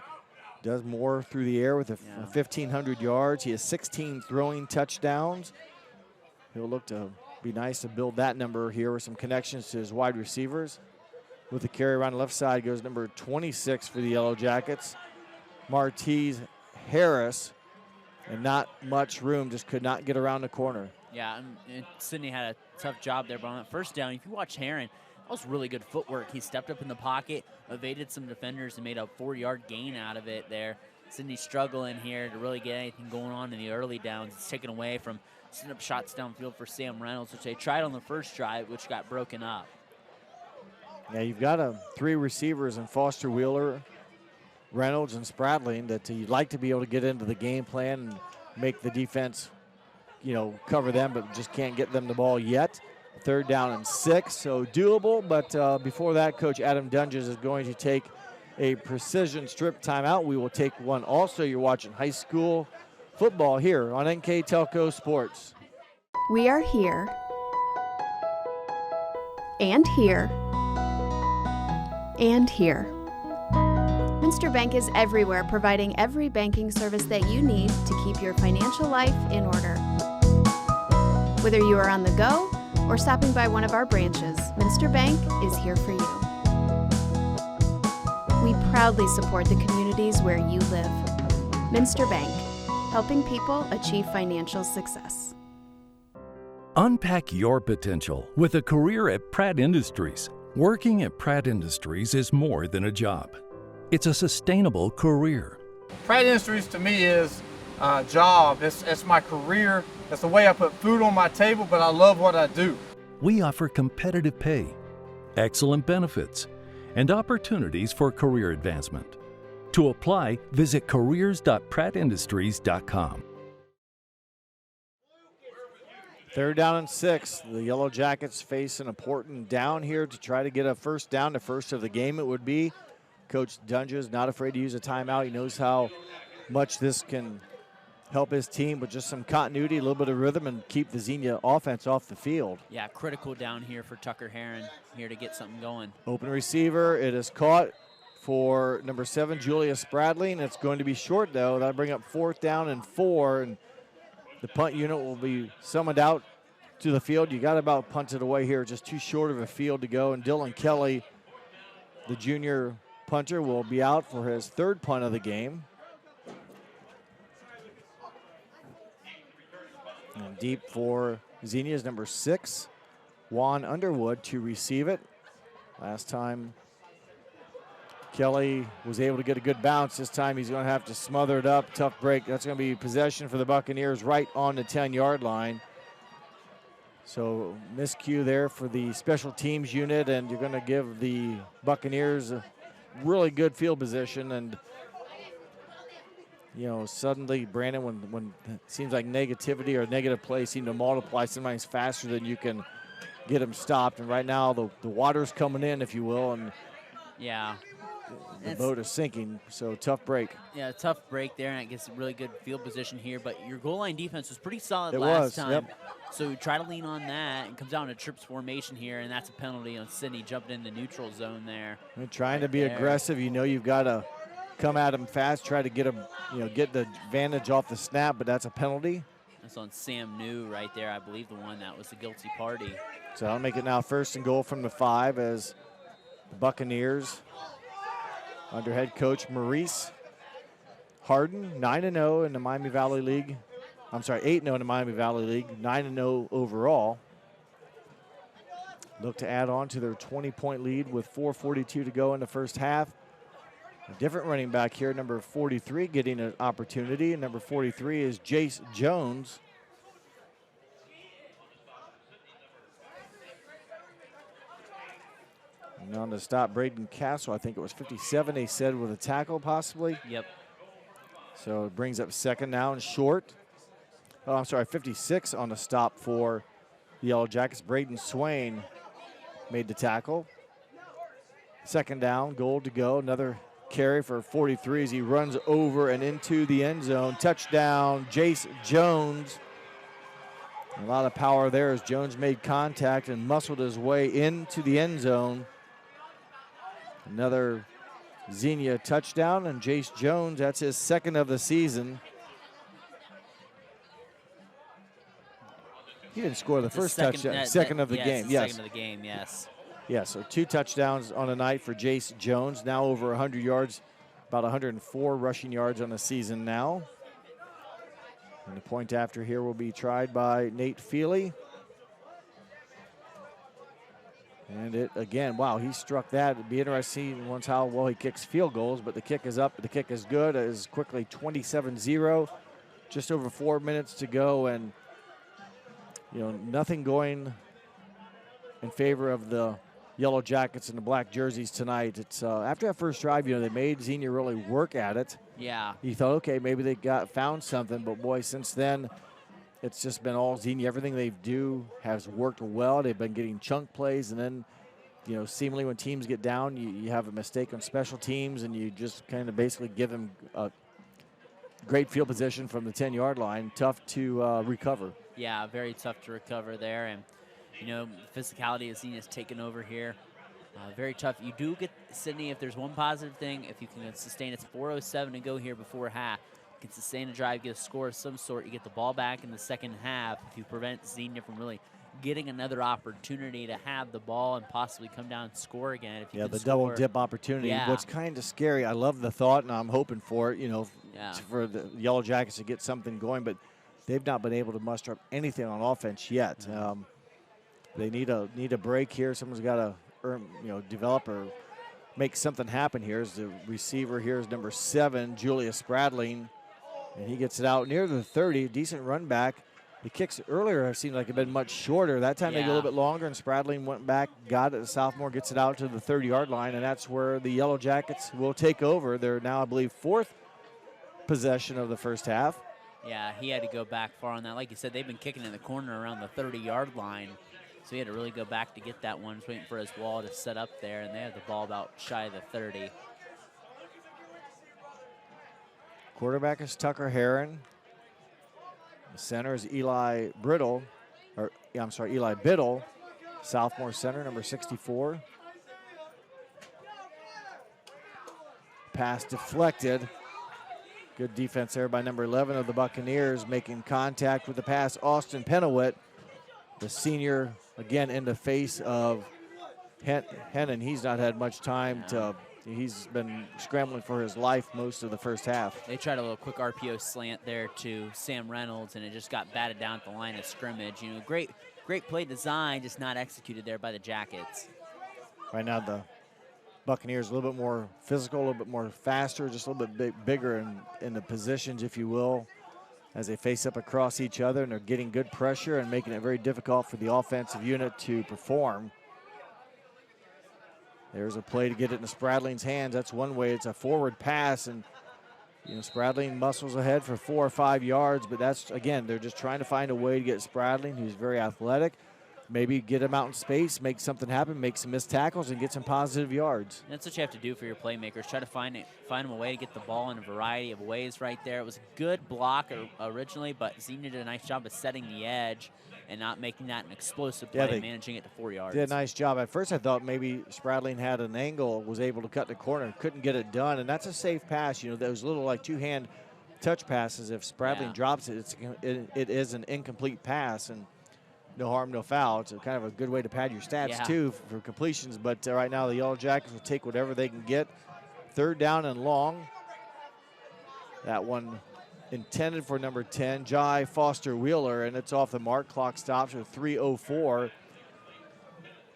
Does more through the air with 1,500 yards. He has 16 throwing touchdowns. He'll look to be nice to build that number here with some connections to his wide receivers. With the carry around the left side goes number 26 for the Yellow Jackets, Martez Harris, and not much room, just could not get around the corner. Yeah, and Sidney had a tough job there, but on that first down, if you watch Heron, that was really good footwork. He stepped up in the pocket, evaded some defenders, and made a 4-yard gain out of it there. Sidney struggling here to really get anything going on in the early downs. It's taken away from setting up shots downfield for Sam Reynolds, which they tried on the first drive, which got broken up. Yeah, you've got 3 receivers in Foster Wheeler, Reynolds, and Spradling that you'd like to be able to get into the game plan and make the defense, cover them, but just can't get them the ball yet. 3rd down and 6, so doable. But before that, Coach Adam Dunges is going to take a precision strip timeout. We will take one also. You're watching high school football here on NKTelco Sports. We are here and here and here. Minster Bank is everywhere, providing every banking service that you need to keep your financial life in order. Whether you are on the go or stopping by one of our branches, Minster Bank is here for you. We proudly support the communities where you live. Minster Bank, helping people achieve financial success. Unpack your potential with a career at Pratt Industries. Working at Pratt Industries is more than a job. It's a sustainable career. Pratt Industries to me is a job. It's my career. It's the way I put food on my table, but I love what I do. We offer competitive pay, excellent benefits, and opportunities for career advancement. To apply, visit careers.prattindustries.com. 3rd down and 6. The Yellow Jackets face an important down here to try to get a first down, the first of the game it would be. Coach Dunges not afraid to use a timeout. He knows how much this can help his team with just some continuity, a little bit of rhythm, and keep the Xenia offense off the field. Yeah, critical down here for Tucker Heron here to get something going. Open receiver. It is caught for number 7, Julia Spradling. It's going to be short, though. That'll bring up 4th down and 4, and the punt unit will be summoned out to the field. You got about punted away here, just too short of a field to go. And Dylan Kelly, the junior punter, will be out for his 3rd punt of the game. And deep for Xenia is number 6, Juan Underwood, to receive it. Last time Kelly was able to get a good bounce. This time he's going to have to smother it up. Tough break. That's going to be possession for the Buccaneers right on the 10-yard line. So miscue there for the special teams unit, and you're going to give the Buccaneers a really good field position. And suddenly, Brandon, when it seems like negativity or negative plays seem to multiply sometimes faster than you can get them stopped. And right now the water's coming in, if you will, and yeah, the boat is sinking, so tough break. Yeah, tough break there, and it gets a really good field position here. But your goal line defense was pretty solid It last was, time. yep. So you try to lean on that, and comes down to trips formation here, and that's a penalty on Sidney jumping in the neutral zone there. They're trying to be aggressive. You've got to come at them fast, try to get them, get the advantage off the snap, but that's a penalty. That's on Sam New right there, I believe the one that was the guilty party. So I'll make it now 1st and goal from the 5 as the Buccaneers under head coach Maurice Harden, 9-0 in the Miami Valley League. I'm sorry, 8-0 in the Miami Valley League, 9-0 overall. Look to add on to their 20-point lead with 4:42 to go in the first half. A different running back here, number 43, getting an opportunity. And number 43 is Jace Jones. And on to stop Braden Castle, I think it was 57, they said, with a tackle possibly. Yep. So it brings up second now and short. Oh, I'm sorry, 56 on the stop for the Yellow Jackets. Braden Swain made the tackle. Second down, goal to go. Another carry for 43 as he runs over and into the end zone. Touchdown, Jace Jones. A lot of power there as Jones made contact and muscled his way into the end zone. Another Xenia touchdown, and Jace Jones, that's his second of the season. He didn't score the first touchdown, second of the game. Yes, second of the game, yes. Yeah, so 2 touchdowns on the night for Jace Jones. Now over 100 yards, about 104 rushing yards on the season now. And the point after here will be tried by Nate Feely. And it, again, wow, he struck that. It'd be interesting once how well he kicks field goals, but the kick is up, the kick is good. It is quickly 27-0, just over 4 minutes to go, and nothing going in favor of the Yellow Jackets and the black jerseys tonight. It's after that first drive, they made Xenia really work at it. Yeah. You thought, okay, maybe they found something, but boy, since then, it's just been all Xenia. Everything they do has worked well. They've been getting chunk plays, and then, seemingly when teams get down, you have a mistake on special teams, and you just kind of basically give them a great field position from the 10-yard line. Tough to recover. Yeah, very tough to recover there, and physicality of Xenia's taken over here. Very tough. You do get, Sidney, if there's one positive thing, if you can sustain, it's 4:07 to go here before half. You can sustain a drive, get a score of some sort. You get the ball back in the second half. If you prevent Xenia from really getting another opportunity to have the ball and possibly come down and score again. If you the score, double dip opportunity. Yeah. What's kind of scary, I love the thought, and I'm hoping for it, for the Yellow Jackets to get something going, but they've not been able to muster up anything on offense yet. Mm-hmm. They need a break here. Someone's got to develop or make something happen here. As the receiver here is number 7, Julius Spradling, and he gets it out near the 30. Decent run back. The kicks earlier have seemed like they've been much shorter. That time they go a little bit longer, and Spradling went back, got it. The sophomore gets it out to the 30-yard line, and that's where the Yellow Jackets will take over. They're now, I believe, 4th possession of the first half. Yeah, he had to go back far on that. Like you said, they've been kicking in the corner around the 30-yard line. So he had to really go back to get that one. Just waiting for his wall to set up there, and they have the ball about shy of the 30. Quarterback is Tucker Herron. The center is Eli Biddle. Sophomore center, number 64. Pass deflected. Good defense there by number 11 of the Buccaneers, making contact with the pass. Austin Pennewitt, the senior, again in the face of Hennon. He's not had much time to, he's been scrambling for his life most of the first half. They tried a little quick RPO slant there to Sam Reynolds, and it just got batted down at the line of scrimmage. Great play design, just not executed there by the Jackets. Right now the Buccaneers a little bit more physical, a little bit more faster, just a little bit bigger in the positions, if you will, as they face up across each other, and they're getting good pressure and making it very difficult for the offensive unit to perform. There's a play to get it into Spradling's hands. That's one way. It's a forward pass, and Spradling muscles ahead for 4 or 5 yards, but that's, again, they're just trying to find a way to get Spradling, who's very athletic, maybe get him out in space, make something happen, make some missed tackles, and get some positive yards. That's what you have to do for your playmakers. Try to find them a way to get the ball in a variety of ways right there. It was a good block originally, but Xenia did a nice job of setting the edge and not making that an explosive play, managing it to 4 yards. Did a nice job. At first I thought maybe Spradling had an angle, was able to cut the corner, couldn't get it done, and that's a safe pass. Those little like two-hand touch passes, if Spradling drops it, it is an incomplete pass, and no harm, no foul. It's kind of a good way to pad your stats, too, for completions. But right now the Yellow Jackets will take whatever they can get. 3rd down and long. That one intended for number 10, Jai Foster Wheeler, and it's off the mark. Clock stops with 3:04.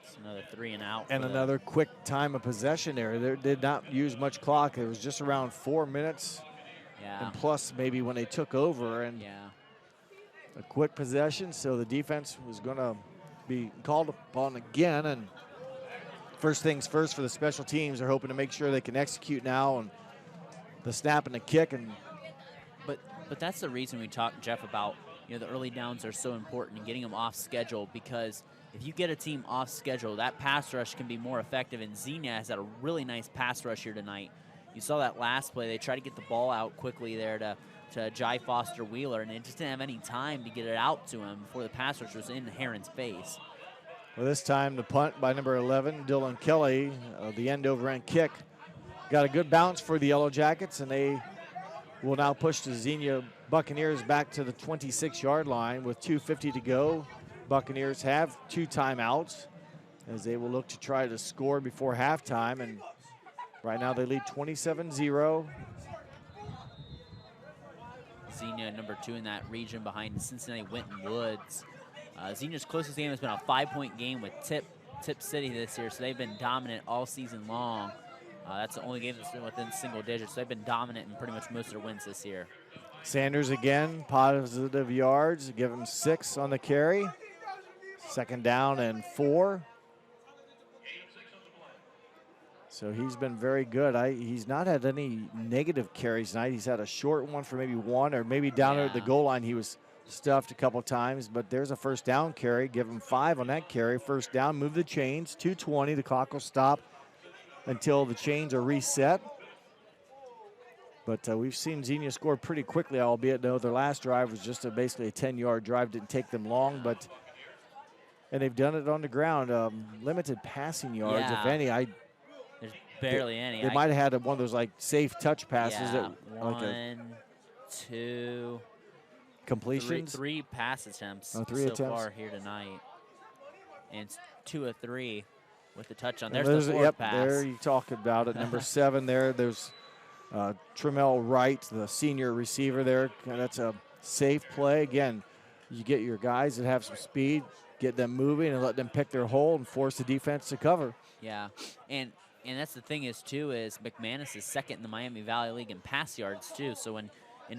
It's another 3 and out. And another quick time of possession there. They did not use much clock. It was just around 4 minutes. Yeah. And plus maybe when they took over, and a quick possession. So the defense was going to be called upon again. And first things first for the special teams. They're hoping to make sure they can execute now and the snap and the kick. And But that's the reason we talk, Jeff, about the early downs are so important and getting them off schedule, because if you get a team off schedule, that pass rush can be more effective. And Xenia has had a really nice pass rush here tonight. You saw that last play. They tried to get the ball out quickly there to Jai Foster Wheeler, and they just didn't have any time to get it out to him before the pass rush was in Heron's face. Well, this time the punt by number 11, Dylan Kelly, the end over end kick. Got a good bounce for the Yellow Jackets, and they will now push the Xenia Buccaneers back to the 26-yard line with 2:50 to go. Buccaneers have 2 timeouts as they will look to try to score before halftime, and right now they lead 27-0. Xenia number 2 in that region behind Cincinnati Winton Woods. Xenia's closest game has been a 5-point game with Tip City this year, so they've been dominant all season long. That's the only game that's been within single digits. So they've been dominant in pretty much most of their wins this year. Sanders again, positive yards, give him 6 on the carry. 2nd down and 4. So he's been very good. He's not had any negative carries tonight. He's had a short one for maybe 1, or maybe down at the goal line he was stuffed a couple times, but there's a 1st down carry. Give him 5 on that carry. 1st down, move the chains, 2:20. The clock will stop until the chains are reset. But we've seen Xenia score pretty quickly, albeit though their last drive was just basically a 10-yard drive. Didn't take them long, and they've done it on the ground. Limited passing yards, if any. There's barely any. They might have had one of those like safe touch passes. Yeah, that, 1, 2, completions. 3 pass attempts so attempts far here tonight, and it's 2 of 3 with the touchdown. There's the 4th pass. There you talk about it. Number 7 there. There's Tremel Wright, the senior receiver there. That's a safe play. Again, you get your guys that have some speed, get them moving, and let them pick their hole and force the defense to cover. Yeah, and that's the thing is McManus is 2nd in the Miami Valley League in pass yards too. So and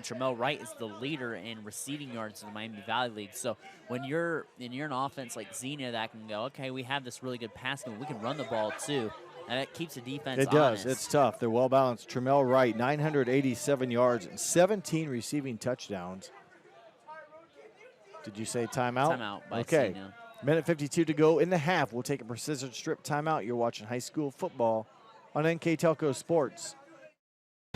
Tremel Wright is the leader in receiving yards in the Miami Valley League. So when you're an offense like Xenia that can go, okay, we have this really good pass game, we can run the ball too. And it keeps the defense It does. honest. It's tough. They're well balanced. Tremel Wright, 987 yards and 17 receiving touchdowns. Did you say timeout? Timeout by okay. Xenia. Minute 52 to go in the half. We'll take a precision strip timeout. You're watching high school football on NKTelco Sports.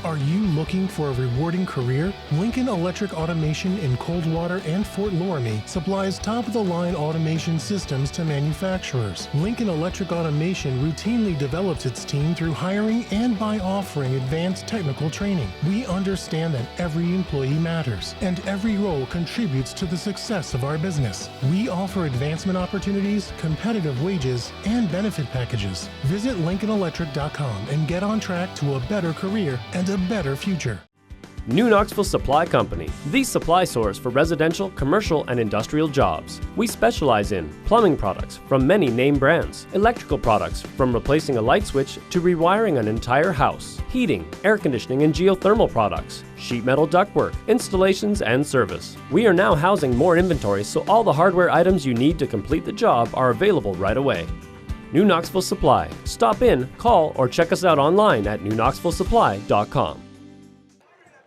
Are you looking for a rewarding career? Lincoln Electric Automation in Coldwater and Fort Loramie supplies top-of-the-line automation systems to manufacturers. Lincoln Electric Automation routinely develops its team through hiring and by offering advanced technical training. We understand that every employee matters, and every role contributes to the success of our business. We offer advancement opportunities, competitive wages, and benefit packages. Visit LincolnElectric.com and get on track to a better career and a better future. New Knoxville Supply Company, the supply source for residential, commercial, and industrial jobs. We specialize in plumbing products from many name brands, electrical products from replacing a light switch to rewiring an entire house, heating, air conditioning, and geothermal products, sheet metal ductwork, installations, and service. We are now housing more inventory, so all the hardware items you need to complete the job are available right away. New Knoxville Supply. Stop in, call, or check us out online at newknoxvillesupply.com.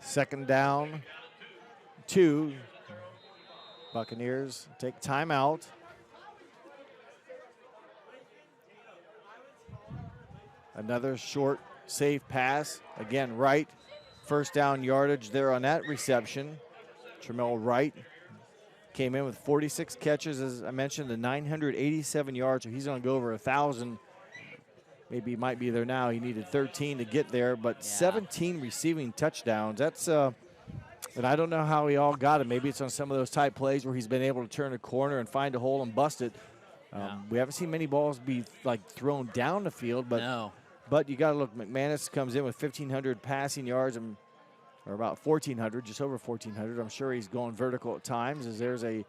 2nd down, 2. Buccaneers take timeout. Another short, safe pass. Again, Wright. 1st down yardage there on that reception. Tremel Wright came in with 46 catches, as I mentioned, the 987 yards, so he's going to go over 1,000. Maybe he might be there now. He needed 13 to get there, but 17 receiving touchdowns. That's, and I don't know how he all got it. Maybe it's on some of those tight plays where he's been able to turn a corner and find a hole and bust it. We haven't seen many balls be like thrown down the field, but you got to look. McManus comes in with 1,500 passing yards or about 1,400, just over 1,400. I'm sure he's going vertical at times as there's a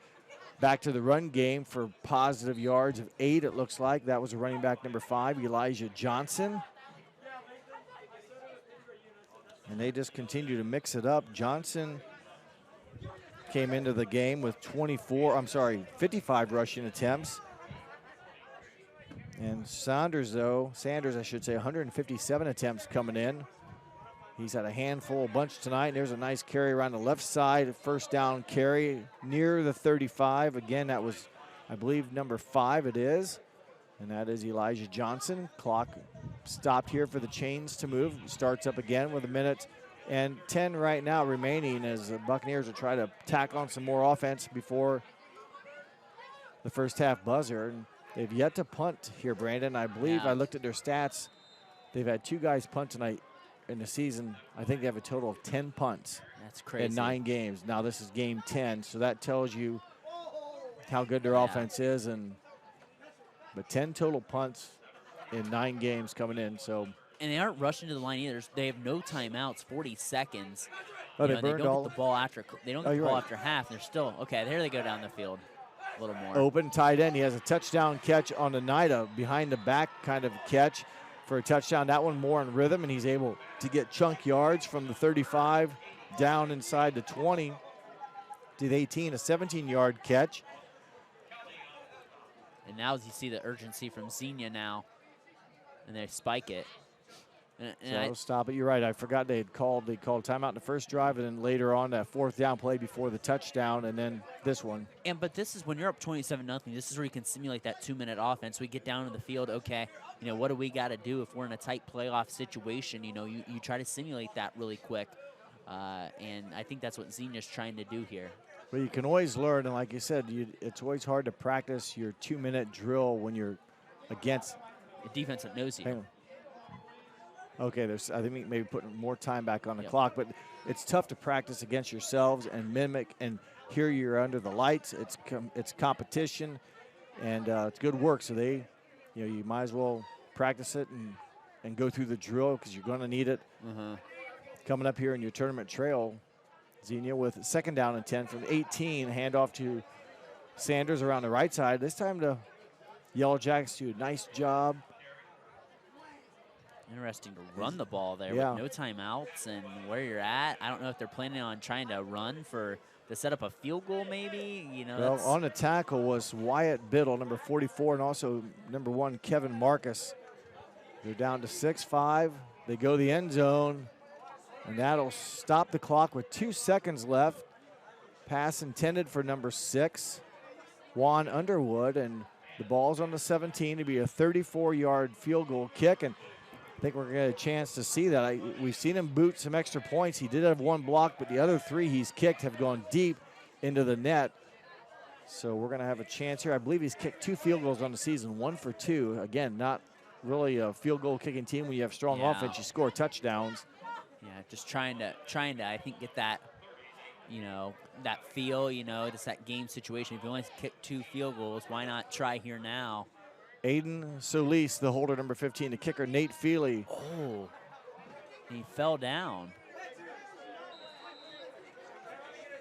back to the run game for positive yards of 8, it looks like. That was a running back number 5, Elijah Johnson. And they just continue to mix it up. Johnson came into the game with 55 rushing attempts. And Sanders, I should say, 157 attempts coming in. He's had a bunch tonight. There's a nice carry around the left side, first down carry near the 35. Again, that was, I believe, number 5 it is. And that is Elijah Johnson. Clock stopped here for the chains to move. Starts up again with 1:10 right now remaining as the Buccaneers are trying to tack on some more offense before the first half buzzer. And they've yet to punt here, Brandon. I believe I looked at their stats. They've had 2 guys punt tonight in the season. I think they have a total of 10 punts. That's crazy. In 9 games. Now this is game 10, so that tells you how good their offense is. But 10 total punts in 9 games coming in. So. And they aren't rushing to the line either. They have no timeouts, 40 seconds. Oh, they don't all get the ball after. They don't get the ball after half. They're still okay. There they go down the field. A little more. Open tight end. He has a touchdown catch on the night, a behind the back kind of catch for a touchdown. That one more in rhythm, and he's able to get chunk yards from the 35 down inside the 20 to the 18, a 17-yard catch. And now as you see the urgency from Xenia now, and they spike it. So stop it. You're right. I forgot they called timeout in the first drive, and then later on that 4th down play before the touchdown, and then this one. But this is when you're up 27-0. This is where you can simulate that 2-minute offense. We get down to the field. Okay, what do we got to do if we're in a tight playoff situation? You try to simulate that really quick, and I think that's what Xenia's trying to do here. But you can always learn, and like you said, it's always hard to practice your 2-minute drill when you're against the defense that knows you. Hang on. Okay, I think maybe putting more time back on the clock, but it's tough to practice against yourselves and mimic. And here you're under the lights. It's competition, and it's good work. So you might as well practice it and go through the drill because you're going to need it. Coming up here in your tournament trail, Xenia with 2nd down and 10 from 18. Handoff to Sanders around the right side. This time the Yellow Jackets do a nice job. Interesting to run the ball there with no timeouts and where you're at. I don't know if they're planning on trying to run to set up a field goal maybe. Well, on the tackle was Wyatt Biddle, number 44, and also number 1, Kevin Marcus. They're down to 6-5. They go the end zone, and that'll stop the clock with 2 seconds left. Pass intended for number 6, Juan Underwood, and the ball's on the 17 to be a 34-yard field goal kick. And I think we're going to get a chance to see that. We've seen him boot some extra points. He did have 1 block, but the other 3 he's kicked have gone deep into the net. So we're going to have a chance here. I believe he's kicked 2 field goals on the season, 1 for 2. Again, not really a field goal kicking team. When you have strong offense, you score touchdowns. Yeah, just trying to I think get that, that feel, just that game situation. If you only kick 2 field goals, why not try here now? Aiden Solis, the holder, number 15, the kicker, Nate Feely. Oh, he fell down.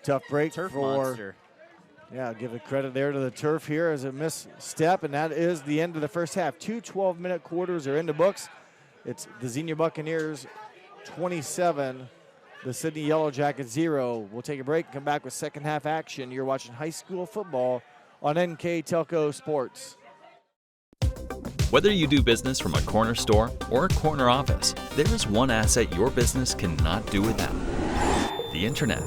Tough break Turf for, monster. Yeah, give the credit there to the turf here as a misstep, and that is the end of the first half. 2 12-minute quarters are in the books. It's the Xenia Buccaneers 27, the Sidney Yellow Jackets 0. We'll take a break and come back with second half action. You're watching high school football on NKTelco Sports. Whether you do business from a corner store or a corner office, there is one asset your business cannot do without: the internet.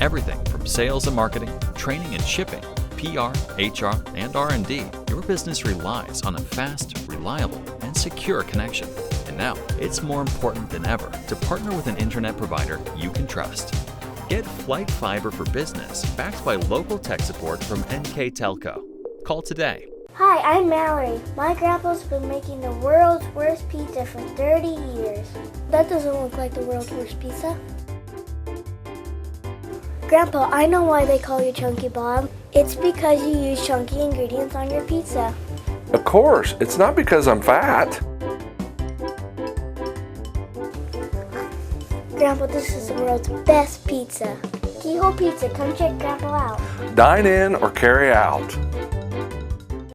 Everything from sales and marketing, training and shipping, PR, HR, and R&D, your business relies on a fast, reliable, and secure connection. And now, it's more important than ever to partner with an internet provider you can trust. Get Flight Fiber for Business, backed by local tech support from NKTelco. Call today. Hi, I'm Mallory. My grandpa's been making the world's worst pizza for 30 years. That doesn't look like the world's worst pizza. Grandpa, I know why they call you Chunky Bob. It's because you use chunky ingredients on your pizza. Of course, it's not because I'm fat. Grandpa, this is the world's best pizza. Keyhole Pizza, come check Grandpa out. Dine in or carry out.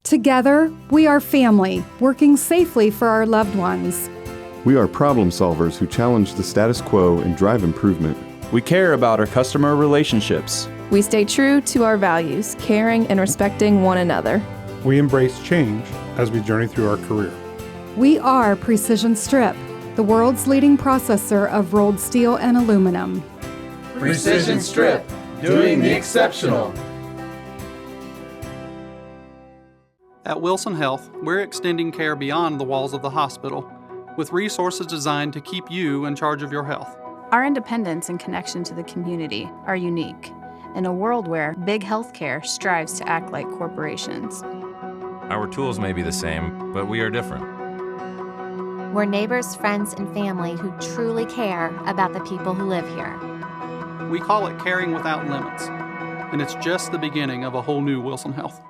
Together, we are family, working safely for our loved ones. We are problem solvers who challenge the status quo and drive improvement. We care about our customer relationships. We stay true to our values, caring and respecting one another. We embrace change as we journey through our career. We are Precision Strip, the world's leading processor of rolled steel and aluminum. Precision Strip, doing the exceptional. At Wilson Health, we're extending care beyond the walls of the hospital with resources designed to keep you in charge of your health. Our independence and connection to the community are unique in a world where big healthcare strives to act like corporations. Our tools may be the same, but we are different. We're neighbors, friends, and family who truly care about the people who live here. We call it caring without limits, and it's just the beginning of a whole new Wilson Health.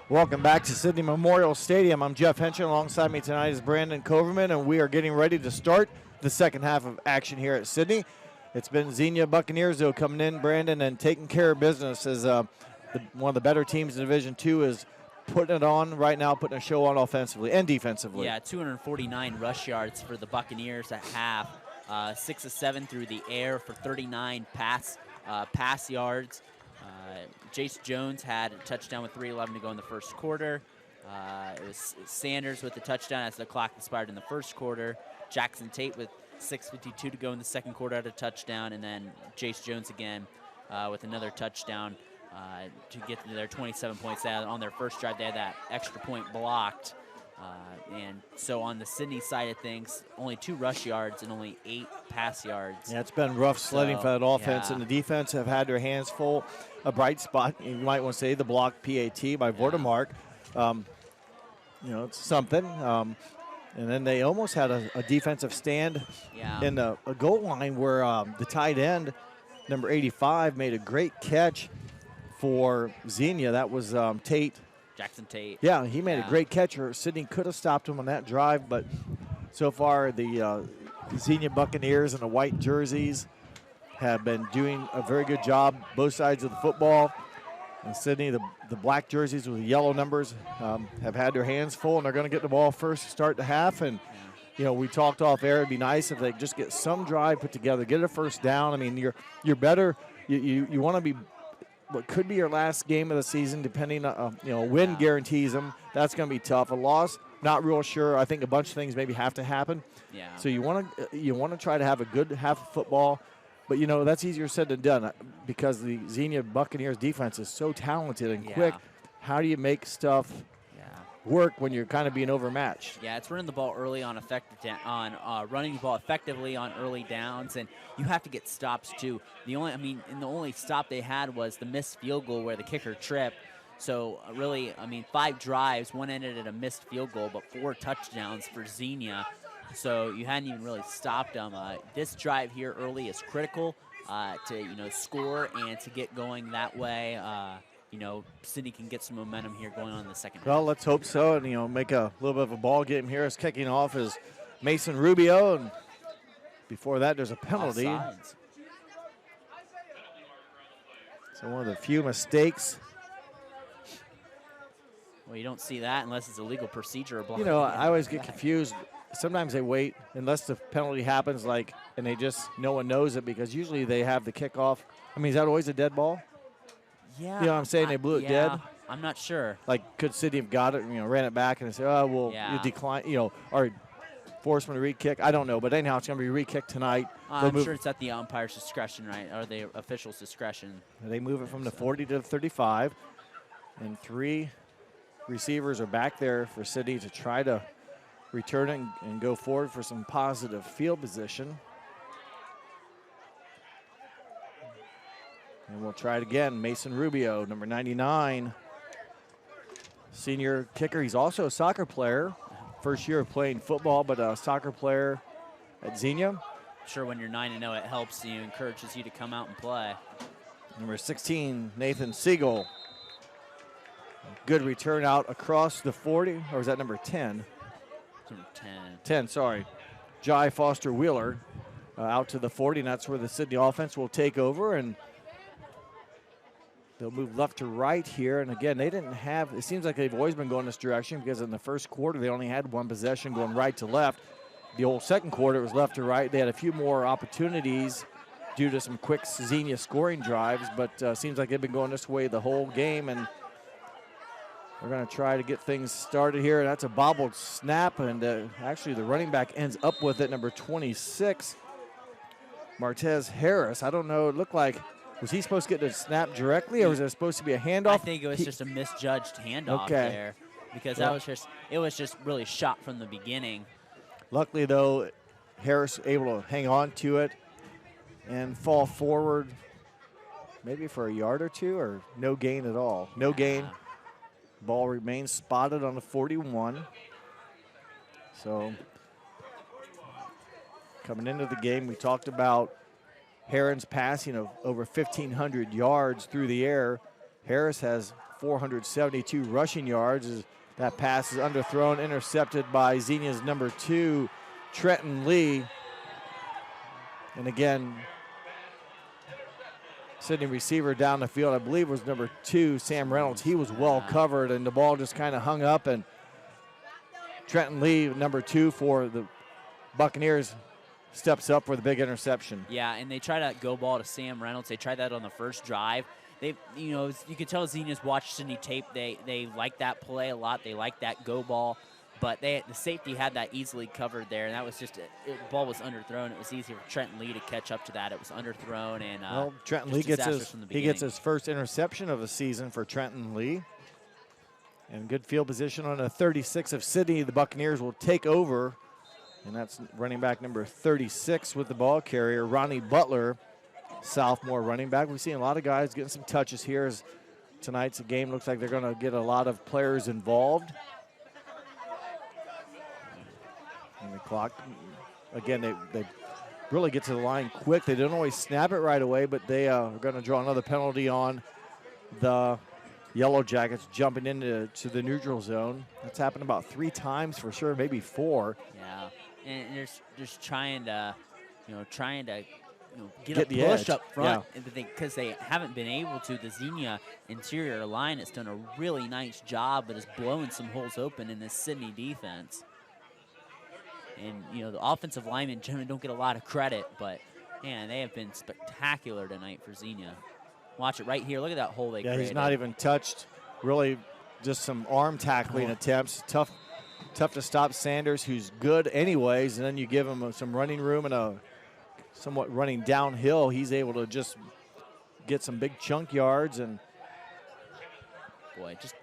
Welcome back to Sidney Memorial Stadium. I'm Jeff Henschen. Alongside me tonight is Brandon Coverman, and we are getting ready to start the second half of action here at Sidney. It's been Xenia Buccaneers, though, coming in, Brandon, and taking care of business as one of the better teams in Division II is putting it on right now, putting a show on offensively and defensively. Yeah, 249 rush yards for the Buccaneers at half. 6 of 7 through the air for 39 pass yards. Jace Jones had a touchdown with 3:11 to go in the first quarter. It was Sanders with the touchdown as the clock expired in the first quarter. Jackson Tate with 6:52 to go in the second quarter had a touchdown, and then Jace Jones again with another touchdown to get to their 27 points. On their first drive, they had that extra point blocked. And so on the Sidney side of things, only 2 rush yards and only 8 pass yards. Yeah, it's been rough sledding for that offense, and the defense have had their hands full. A bright spot, you might want to say, the block PAT by Vortemark. It's something. And then they almost had a defensive stand in a goal line where the tight end, number 85, made a great catch for Xenia. That was Tate. Jackson Tate. Yeah, he made a great catch. Sidney could have stopped him on that drive, but so far the Xenia Buccaneers in the white jerseys have been doing a very good job, both sides of the football. And Sidney, the black jerseys with the yellow numbers, have had their hands full, and they're going to get the ball first to start the half. And, we talked off air. It'd be nice if they just get some drive put together, get a first down. I mean, you're better. You want to be what could be your last game of the season, depending on, win guarantees them. That's going to be tough. A loss, not real sure. I think a bunch of things maybe have to happen. Yeah. So you want to try to have a good half of football. But, that's easier said than done because the Xenia Buccaneers defense is so talented and quick. How do you make stuff work when you're kind of being overmatched? Yeah, it's running the ball early on running the ball effectively on early downs, and you have to get stops too. The only stop they had was the missed field goal where the kicker tripped. So really, 5 drives, one ended at a missed field goal, but 4 touchdowns for Xenia. So you hadn't even really stopped them. This drive here early is critical to score and to get going that way. Sidney can get some momentum here going on in the second half. Well, let's hope so, and make a little bit of a ball game here. As kicking off is Mason Rubio, and before that, there's a penalty. Offsides. So one of the few mistakes. Well, you don't see that unless it's a legal procedure or block. I always get confused. Sometimes they wait unless the penalty happens, and no one knows it because usually they have the kickoff. is that always a dead ball? Yeah. You know what I'm saying? They blew it dead? I'm not sure. Could Sidney have got it, ran it back and say, you decline, or force them to re-kick? I don't know. But anyhow, it's going to be re-kicked tonight. I'm sure it's at the umpire's discretion, right, or the official's discretion. They move it from the 40 to the 35. And 3 receivers are back there for Sidney to try to return it and go forward for some positive field position. And we'll try it again. Mason Rubio, number 99. Senior kicker. He's also a soccer player. First year of playing football, but a soccer player at Xenia. I'm sure when you're 9-0, it helps you, encourages you to come out and play. Number 16, Nathan Siegel. Good return out across the 40, or is that number 10? Number 10. 10, sorry. Jai Foster Wheeler out to the 40, and that's where the Sidney offense will take over, and they'll move left to right here. And again, they didn't have, it seems like they've always been going this direction because in the first quarter they only had one possession going right to left. The whole second quarter it was left to right. They had a few more opportunities due to some quick Xenia scoring drives, but seems like they've been going this way the whole game, and we're going to try to get things started here. That's a bobbled snap, and actually the running back ends up with it, number 26, Martez Harris. I don't know, it looked like, was he supposed to get the snap directly, or was it supposed to be a handoff? I think it was just a misjudged handoff there, because it was just really shot from the beginning. Luckily, though, Harris able to hang on to it and fall forward maybe for a yard or two, or no gain at all. No gain. Ball remains spotted on the 41. So coming into the game, we talked about Herron's passing of over 1,500 yards through the air. Harris has 472 rushing yards. As that pass is underthrown, intercepted by Xenia's number 2, Trenton Lee. And again, Sidney receiver down the field, I believe was number 2, Sam Reynolds. He was well covered, and the ball just kind of hung up, and Trenton Lee, number 2 for the Buccaneers, steps up for the big interception. Yeah, and they try that go ball to Sam Reynolds. They tried that on the first drive. They, you could tell Xenia's watched Sidney tape. They like that play a lot. They like that go ball. But the safety had that easily covered there, and that was just the ball was underthrown. It was easy for Trenton Lee to catch up to that. It was underthrown, and well, Trenton Lee gets his first interception of the season for Trenton Lee, and good field position on a 36 of Sidney. The Buccaneers will take over, and that's running back number 36 with the ball carrier, Ronnie Butler, sophomore running back. We've seen a lot of guys getting some touches here. As tonight's game looks like they're going to get a lot of players involved. And the clock, again, they really get to the line quick. They don't always snap it right away, but they are going to draw another penalty on the Yellow Jackets jumping into the neutral zone. That's happened about 3 times for sure, maybe 4. Yeah, and they're just trying to get a push edge up front, because they haven't been able to. The Xenia interior line has done a really nice job, but is blowing some holes open in this Sidney defense. And, the offensive linemen generally don't get a lot of credit, but, man, they have been spectacular tonight for Xenia. Watch it right here. Look at that hole they created. Yeah, he's not even touched. Really just some arm tackling attempts. Tough to stop Sanders, who's good anyways, and then you give him some running room and a somewhat running downhill. He's able to just get some big chunk yards. And boy, just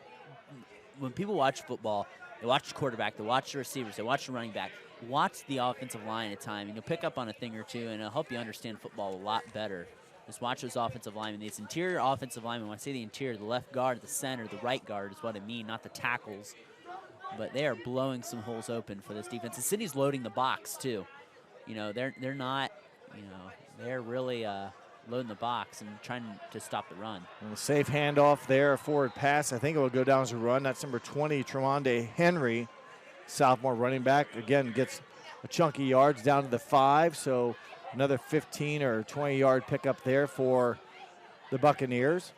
when people watch football, they watch the quarterback, they watch the receivers, they watch the running back. Watch the offensive line at a time, and you'll pick up on a thing or two, and it'll help you understand football a lot better. Just watch those offensive linemen. These interior offensive linemen, when I say the interior, the left guard, the center, the right guard is what I mean, not the tackles. But they are blowing some holes open for this defense. And Sidney's loading the box, too. They're not, they're really loading the box and trying to stop the run. And a safe handoff there, a forward pass. I think it will go down as a run. That's number 20, Tremonde Henry. Sophomore running back, again, gets a chunky yards down to the 5, so another 15 or 20-yard pickup there for the Buccaneers.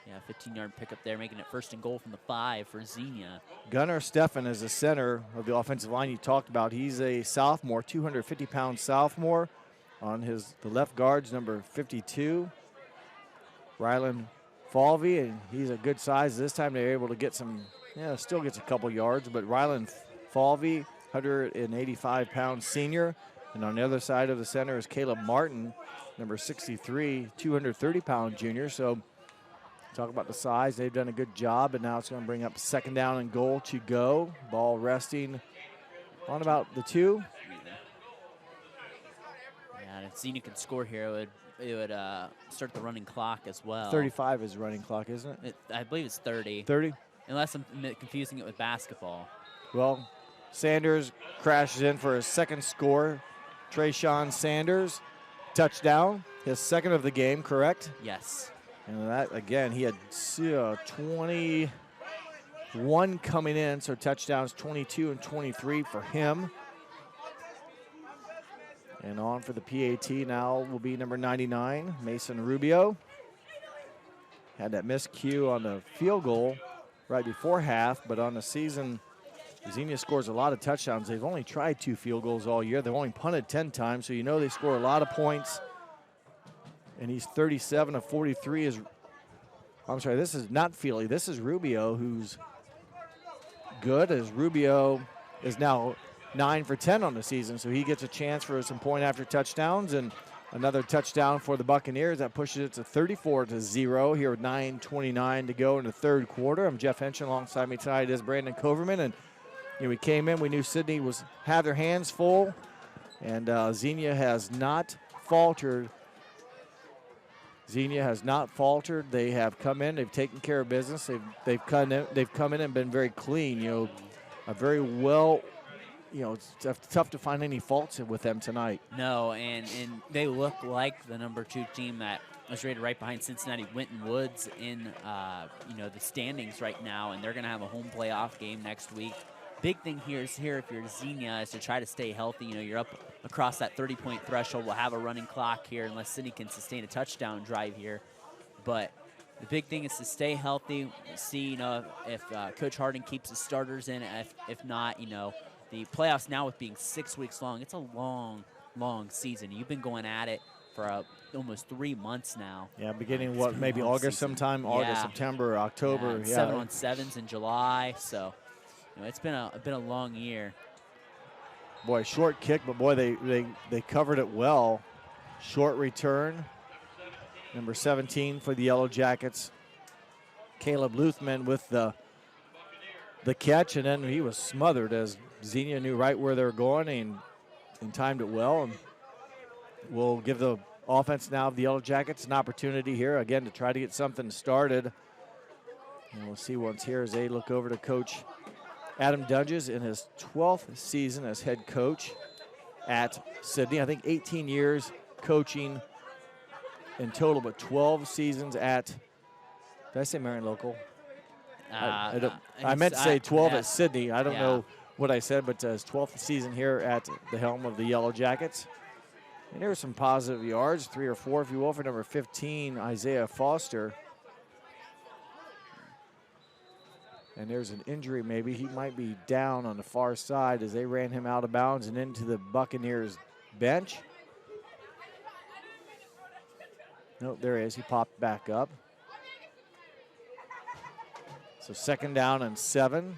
Yeah, 15-yard pickup there, making it 1st and goal from the 5 for Xenia. Gunnar Steffen is the center of the offensive line you talked about. He's a sophomore, 250-pound sophomore. On the left guard's number 52, Rylan Falvey, and he's a good size. This time they're able to get some. Yeah, still gets a couple yards, but Rylan Falvey, 185-pound senior. And on the other side of the center is Caleb Martin, number 63, 230-pound junior. So talk about the size. They've done a good job, and now it's going to bring up 2nd down and goal to go. Ball resting on about the 2. Yeah, and if Xenia could score here, it would start the running clock as well. 35 is running clock, isn't it? I believe it's 30. 30? Unless I'm confusing it with basketball. Well, Sanders crashes in for his 2nd score. Trayshawn Sanders, touchdown, his 2nd of the game, correct? Yes. And that, again, he had 21 coming in, so touchdowns 22 and 23 for him. And on for the PAT now will be number 99, Mason Rubio. Had that miscue on the field goal right before half, but on the season, Xenia scores a lot of touchdowns. They've only tried 2 field goals all year. They've only punted 10 times, so you know they score a lot of points. And he's 37 of 43. I'm sorry, this is not Feely. This is Rubio, who's good, as Rubio is now 9 for 10 on the season, so he gets a chance for some point after touchdowns, and another touchdown for the Buccaneers. That pushes it to 34-0 here with 9:29 to go in the third quarter. I'm Jeff Henson. Alongside me tonight is Brandon Coverman, and we came in, we knew Sidney had their hands full, and Xenia has not faltered. Xenia has not faltered. They have come in, they've taken care of business. They've come in and been very clean. A very well. It's tough to find any faults with them tonight. No, and they look like the number 2 team that was rated right behind Cincinnati Winton Woods in the standings right now, and they're going to have a home playoff game next week. Big thing here if you're Xenia is to try to stay healthy. You're up across that 30-point threshold. We'll have a running clock here unless Sidney can sustain a touchdown drive here. But the big thing is to stay healthy. See, if Coach Harding keeps his starters in. If not, the playoffs now with being 6 weeks long, it's a long, long season. You've been going at it for almost 3 months now. Yeah, beginning maybe August sometime, August, September, October. Yeah, 7-on-7s in July. So, it's been a long year. Boy, short kick, but boy, they covered it well. Short return. Number 17 for the Yellow Jackets, Caleb Luthman with the catch, and then he was smothered as Xenia knew right where they were going and timed it well. And we'll give the offense now of the Yellow Jackets an opportunity here again to try to get something started. And we'll see once here as they look over to Coach Adam Dunges in his 12th season as head coach at Sidney. I think 18 years coaching in total, but 12 seasons at, did I say Marion Local? I meant to say 12 at Sidney. I don't know what I said, but his 12th season here at the helm of the Yellow Jackets. And there's some positive yards, 3 or 4 if you will, for number 15, Isaiah Foster. And there's an injury maybe. He might be down on the far side as they ran him out of bounds and into the Buccaneers bench. Nope, there he is. He popped back up. So 2nd down and 7.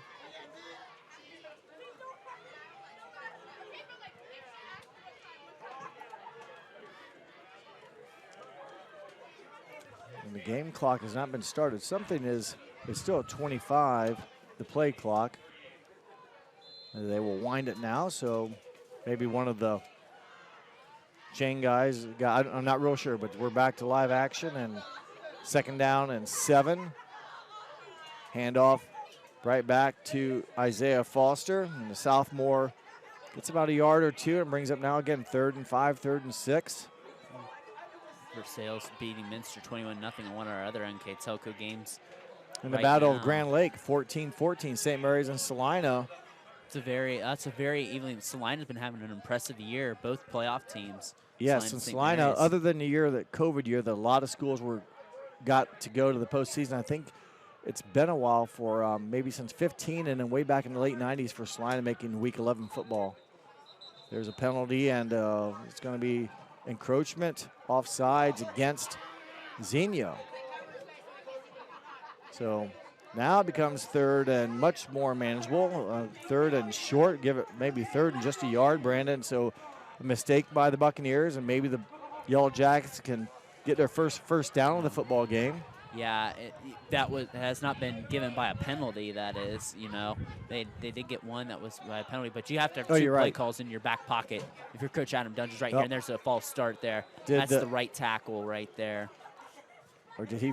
And the game clock has not been started. Something is still at 25, the play clock. And they will wind it now, so maybe one of the chain guys, I'm not real sure, but we're back to live action, and 2nd down and 7. Handoff right back to Isaiah Foster, and the sophomore gets about a yard or 2 and brings up now again 3rd and 5, 3rd and 6. Versailles beating Minster 21-0 in one of our other NKTelco games. In the Battle of Grand Lake, 14-14, St. Mary's and Salina. That's a very evenly. Salina's been having an impressive year, both playoff teams. Yes, and Salina, other than the year, that COVID year, that a lot of schools got to go to the postseason. I think it's been a while for maybe since 15 and then way back in the late 90s for Salina making Week 11 football. There's a penalty, and it's going to be encroachment, offsides against Xenia. So now it becomes 3rd and much more manageable. 3rd and short, give it maybe 3rd and just a yard, Brandon. So a mistake by the Buccaneers, and maybe the Yellow Jackets can get their first down of the football game. Yeah, has not been given by a penalty. That is, they did get one that was by a penalty, but you have to have 2 play calls in your back pocket. If you're Coach Adam Dunges right here, and there's a false start there, that's the right tackle right there. Or did he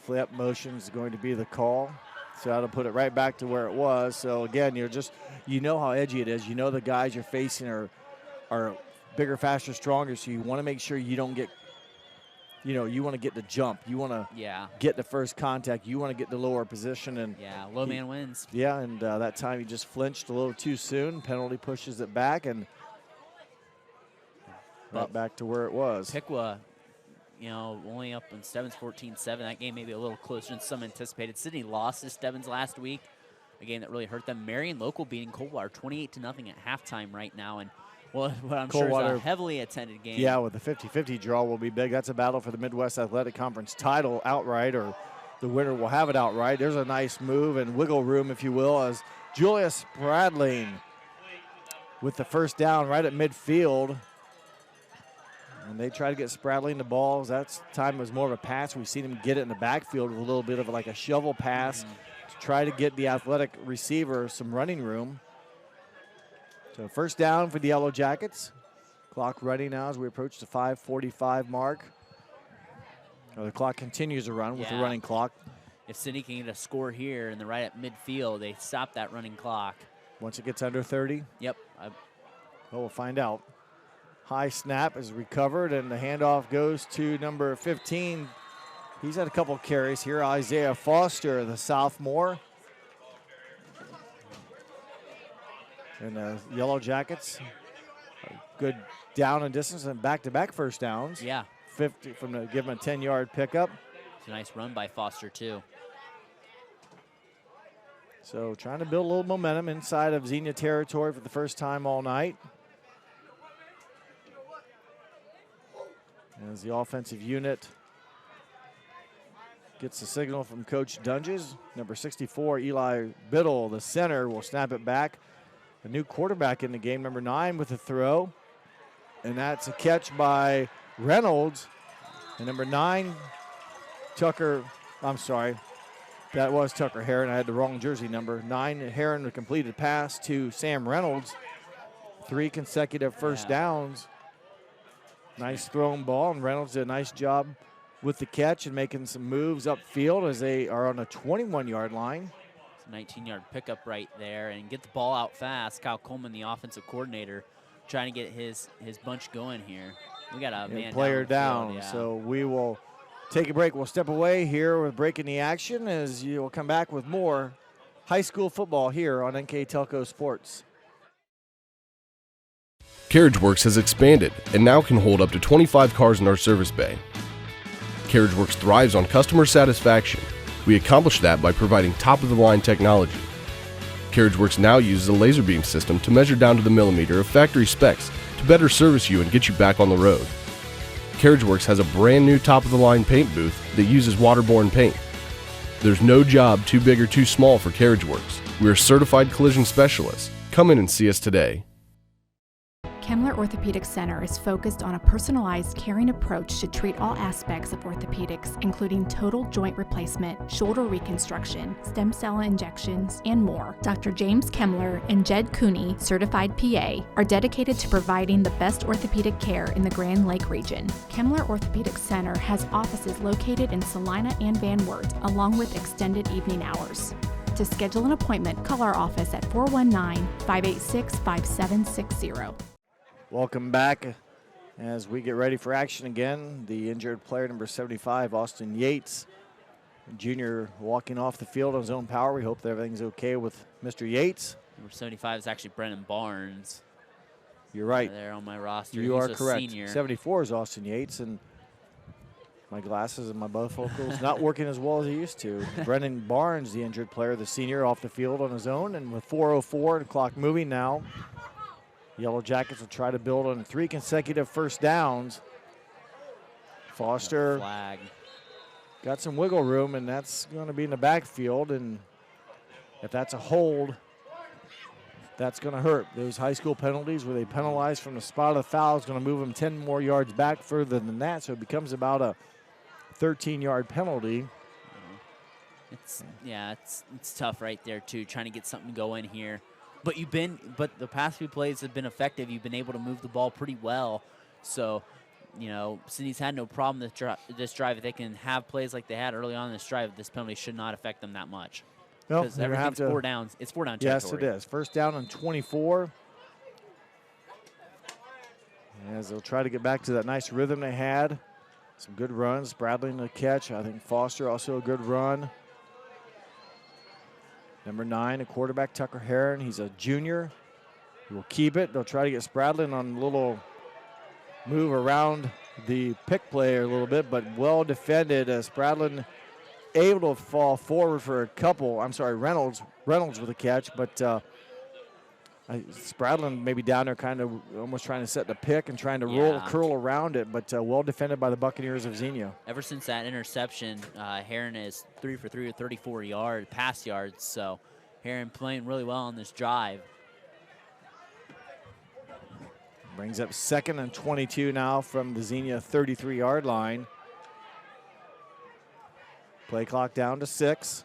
flip? Motion's going to be the call, so that'll put it right back to where it was. So again, you know how edgy it is. You know the guys you're facing are bigger, faster, stronger. So you want to make sure you don't get. You want to get the jump. You want to get the first contact. You want to get the lower position. And low man wins. Yeah, and that time he just flinched a little too soon. Penalty pushes it back, and Right back to where it was. Piqua, only up in Stebbins 14-7. That game may be a little closer than some anticipated. Sidney lost to Stebbins last week, a game that really hurt them. Marion Local beating Coldwater 28-0 at halftime right now. And what I'm sure is a heavily attended game. Yeah, with the 50-50 draw will be big. That's a battle for the Midwest Athletic Conference title outright, or the winner will have it outright. There's a nice move and wiggle room, if you will, as Julia Spradling with the first down right at midfield. And they try to get Spradling the balls. That time was more of a pass. We've seen him get it in the backfield with a little bit of like a shovel pass to try to get the athletic receiver some running room. So first down for the Yellow Jackets. Clock running now as we approach the 5:45 mark. The clock continues to run with the running clock. If Sidney can get a score here and they're right at midfield, they stop that running clock. Once it gets under 30? Yep. We'll find out. High snap is recovered, and the handoff goes to number 15. He's had a couple carries here. Isaiah Foster, the sophomore. And the Yellow Jackets, good down and distance and back-to-back first downs. Yeah. 50 from the give him a 10-yard pickup. It's a nice run by Foster too. So trying to build a little momentum inside of Xenia territory for the first time all night. As the offensive unit gets the signal from Coach Dunges. Number 64, Eli Biddle, the center, will snap it back. A new quarterback in the game, number 9 with the throw. And that's a catch by Reynolds. And number 9, Tucker, I'm sorry, that was Tucker Heron. I had the wrong jersey number. 9, Heron, a completed pass to Sam Reynolds. 3 consecutive first downs. Nice thrown ball, and Reynolds did a nice job with the catch and making some moves upfield as they are on a 21-yard line. It's a 19-yard pickup right there, and get the ball out fast. Kyle Coleman, the offensive coordinator, trying to get his bunch going here. We got a man player down. So we will take a break. We'll step away here with breaking the action as you will come back with more high school football here on NKTelco Sports. CarriageWorks has expanded and now can hold up to 25 cars in our service bay. CarriageWorks thrives on customer satisfaction. We accomplish that by providing top-of-the-line technology. CarriageWorks now uses a laser beam system to measure down to the millimeter of factory specs to better service you and get you back on the road. CarriageWorks has a brand new top-of-the-line paint booth that uses waterborne paint. There's no job too big or too small for CarriageWorks. We are certified collision specialists. Come in and see us today. Kemmler Orthopedic Center is focused on a personalized, caring approach to treat all aspects of orthopedics, including total joint replacement, shoulder reconstruction, stem cell injections, and more. Dr. James Kemmler and Jed Cooney, certified PA, are dedicated to providing the best orthopedic care in the Grand Lake region. Kemmler Orthopedic Center has offices located in Salina and Van Wert, along with extended evening hours. To schedule an appointment, call our office at 419-586-5760. Welcome back as we get ready for action again. The injured player, number 75, Austin Yates, junior, walking off the field on his own power. We hope that everything's okay with Mr. Yates. Number 75 is actually Brennan Barnes. You're right. There on my roster. You He's are correct. Senior. 74 is Austin Yates, and my glasses and my bifocals not working as well as they used to. Brennan Barnes, the injured player, the senior, off the field on his own, and with 4:04 and the clock moving now, Yellow Jackets will try to build on 3 consecutive first downs. Foster flag. Got some wiggle room, and that's going to be in the backfield. And if that's a hold, that's going to hurt. Those high school penalties where they penalize from the spot of the foul is going to move them 10 more yards back further than that. So it becomes about a 13-yard penalty. It's tough right there too, trying to get something going here. But the past few plays have been effective. You've been able to move the ball pretty well. So, Sidney's had no problem this drive. If they can have plays like they had early on in this drive, this penalty should not affect them that much. No, because everything's 4 downs. It's 4 down territory. Yes, it is. First down and 24. As they'll try to get back to that nice rhythm they had. Some good runs. Bradley in the catch. I think Foster also a good run. Number 9, a quarterback, Tucker Heron. He's a junior. He will keep it. They'll try to get Spradlin on a little move around the pick player a little bit, but well defended as Spradlin able to fall forward for a couple. I'm sorry, Reynolds with a catch, but Spradlin maybe down there kind of almost trying to set the pick and trying to curl around it, but well defended by the Buccaneers of Xenia. Ever since that interception, Heron is 3 for 3 with 34 pass yards, so Heron playing really well on this drive. Brings up 2nd and 22 now from the Xenia 33-yard line. Play clock down to 6.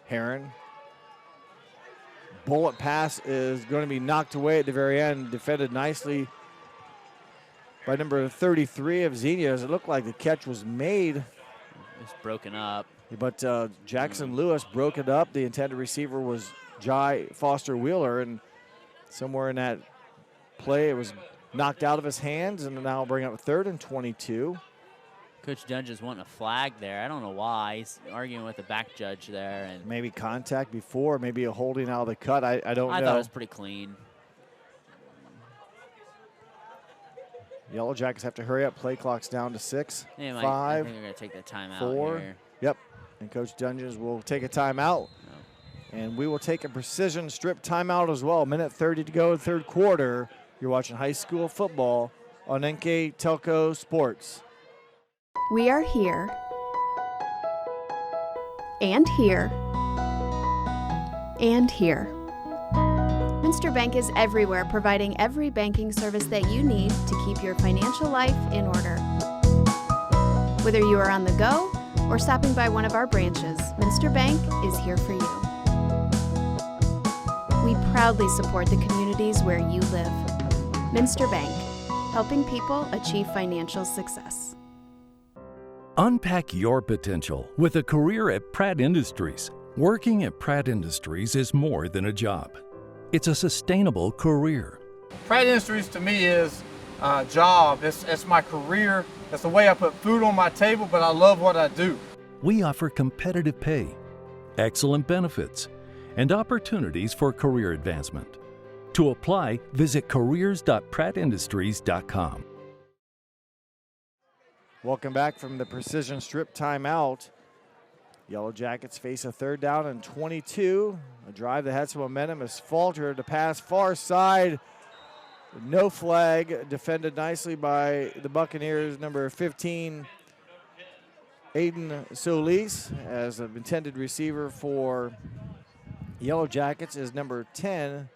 Heron. Bullet pass is going to be knocked away at the very end. Defended nicely by number 33 of Xenia. As it looked like the catch was made. It's broken up. But Jackson Lewis broke it up. The intended receiver was Jai Foster Wheeler, and somewhere in that play it was knocked out of his hands, and now bring up 3rd and 22. Coach Dunge is wanting a flag there. I don't know why. He's arguing with the back judge there. And maybe contact before, maybe a holding out of the cut. I don't know. I thought it was pretty clean. Yellow Jackets have to hurry up. Play clock's down to 6, 5, I think they're going to take the timeout 4. Here. Yep, and Coach Dungeons will take a timeout. And we will take a precision strip timeout as well. 1:30 to go in the 3rd quarter. You're watching high school football on NKTelco Sports. We are here, and here, and here. Minster Bank is everywhere, providing every banking service that you need to keep your financial life in order. Whether you are on the go or stopping by one of our branches, Minster Bank is here for you. We proudly support the communities where you live. Minster Bank, helping people achieve financial success. Unpack your potential with a career at Pratt Industries. Working at Pratt Industries is more than a job. It's a sustainable career. Pratt Industries to me is a job. It's my career. It's the way I put food on my table, but I love what I do. We offer competitive pay, excellent benefits, and opportunities for career advancement. To apply, visit careers.prattindustries.com. Welcome back from the precision strip timeout. Yellow Jackets face a 3rd down and 22. A drive that had some momentum has faltered. The pass far side. No flag. Defended nicely by the Buccaneers. Number 15, Aiden Solis, as an intended receiver for Yellow Jackets is number 10,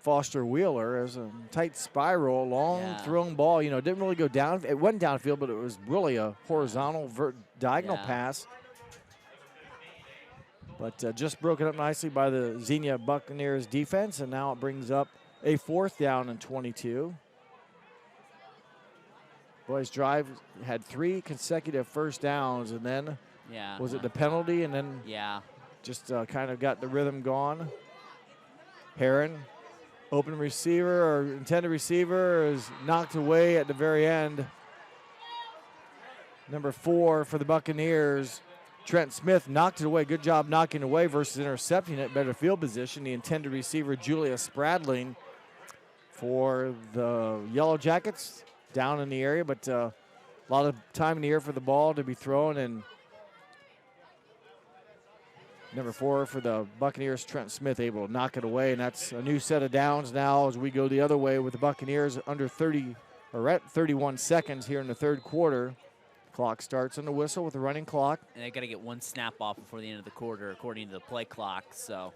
Foster Wheeler. As a tight spiral, long thrown ball. You know, it didn't really go down. It went downfield, but it was really a horizontal diagonal pass. But just broken up nicely by the Xenia Buccaneers defense, and now it brings up a 4th down and 22. Boys' drive had 3 consecutive first downs, and then was it the penalty, and then just kind of got the rhythm gone. Heron, open receiver or intended receiver, is knocked away at the very end. Number 4 for the Buccaneers, Trent Smith, knocked it away. Good job knocking away versus intercepting it. Better field position. The intended receiver, Julia Spradling, for the Yellow Jackets, down in the area, but a lot of time in the air for the ball to be thrown. And number 4 for the Buccaneers, Trent Smith, able to knock it away. And that's a new set of downs now as we go the other way with the Buccaneers under 30 or at 31 seconds here in the 3rd quarter. Clock starts on the whistle with a running clock. And they got to get 1 snap off before the end of the quarter, according to the play clock. So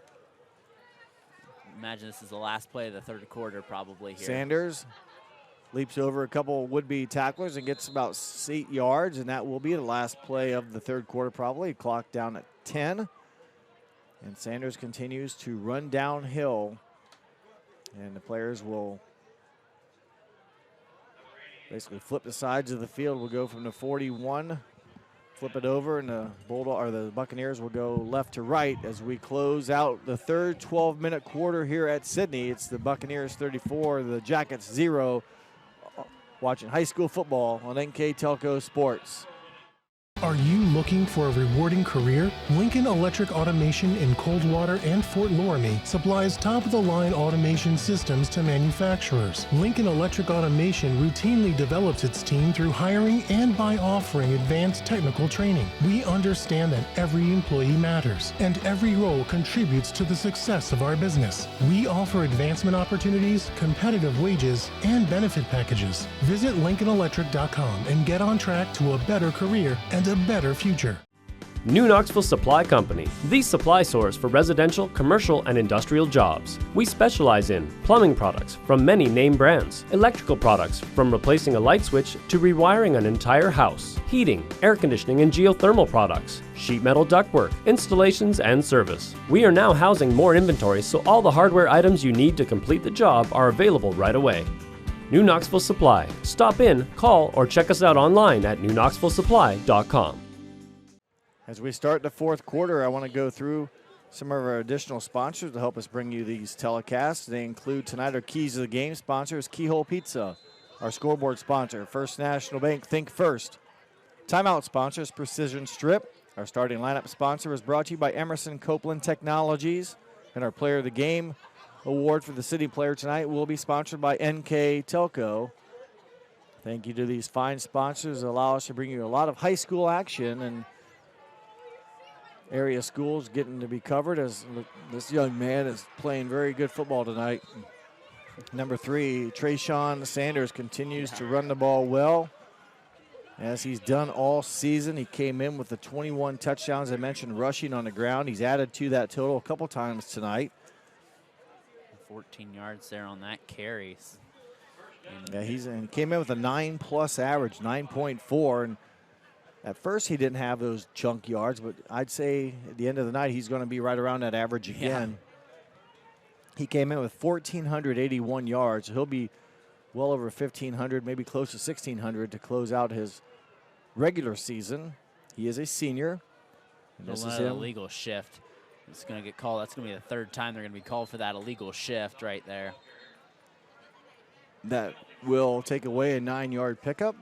imagine this is the last play of the 3rd quarter probably here. Sanders leaps over a couple would-be tacklers and gets about 8 yards, and that will be the last play of the 3rd quarter probably. Clock down at 10. And Sanders continues to run downhill, and the players will basically flip the sides of the field. We'll go from the 41, flip it over, and the Buccaneers will go left to right as we close out the 3rd 12-minute quarter here at Sidney. It's the Buccaneers 34, the Jackets 0. Watching high school football on NKTelco Sports. Are you looking for a rewarding career? Lincoln Electric Automation in Coldwater and Fort Loramie supplies top-of-the-line automation systems to manufacturers. Lincoln Electric Automation routinely develops its team through hiring and by offering advanced technical training. We understand that every employee matters, and every role contributes to the success of our business. We offer advancement opportunities, competitive wages, and benefit packages. Visit LincolnElectric.com and get on track to a better career and a better future. New Knoxville Supply Company, the supply source for residential, commercial, and industrial jobs. We specialize in plumbing products from many name brands, electrical products from replacing a light switch to rewiring an entire house, heating, air conditioning, and geothermal products, sheet metal ductwork, installations, and service. We are now housing more inventory, so all the hardware items you need to complete the job are available right away. New Knoxville Supply. Stop in, call, or check us out online at newknoxvillesupply.com. As we start the fourth quarter, I want to go through some of our additional sponsors to help us bring you these telecasts. They include tonight our Keys to the Game sponsors, Keyhole Pizza, our scoreboard sponsor, First National Bank, Think First. Timeout sponsors, Precision Strip. Our starting lineup sponsor is brought to you by Emerson Copeland Technologies. And our Player of the Game award for the city player tonight will be sponsored by NKTelco. Thank you to these fine sponsors that allow us to bring you a lot of high school action and area schools getting to be covered, as this young man is playing very good football tonight. Number 3, Trayshawn Sanders continues to run the ball well, as he's done all season. He came in with the 21 touchdowns I mentioned rushing on the ground. He's added to that total a couple times tonight. 14 yards there on that carry. Yeah, he came in with a 9+ average, 9.4, and at first he didn't have those chunk yards, but I'd say at the end of the night he's going to be right around that average again. Yeah. He came in with 1,481 yards. He'll be well over 1,500, maybe close to 1,600 to close out his regular season. He is a senior. And this is an illegal shift. It's going to get called. That's going to be the third time they're going to be called for that illegal shift right there. That will take away a 9-yard pickup.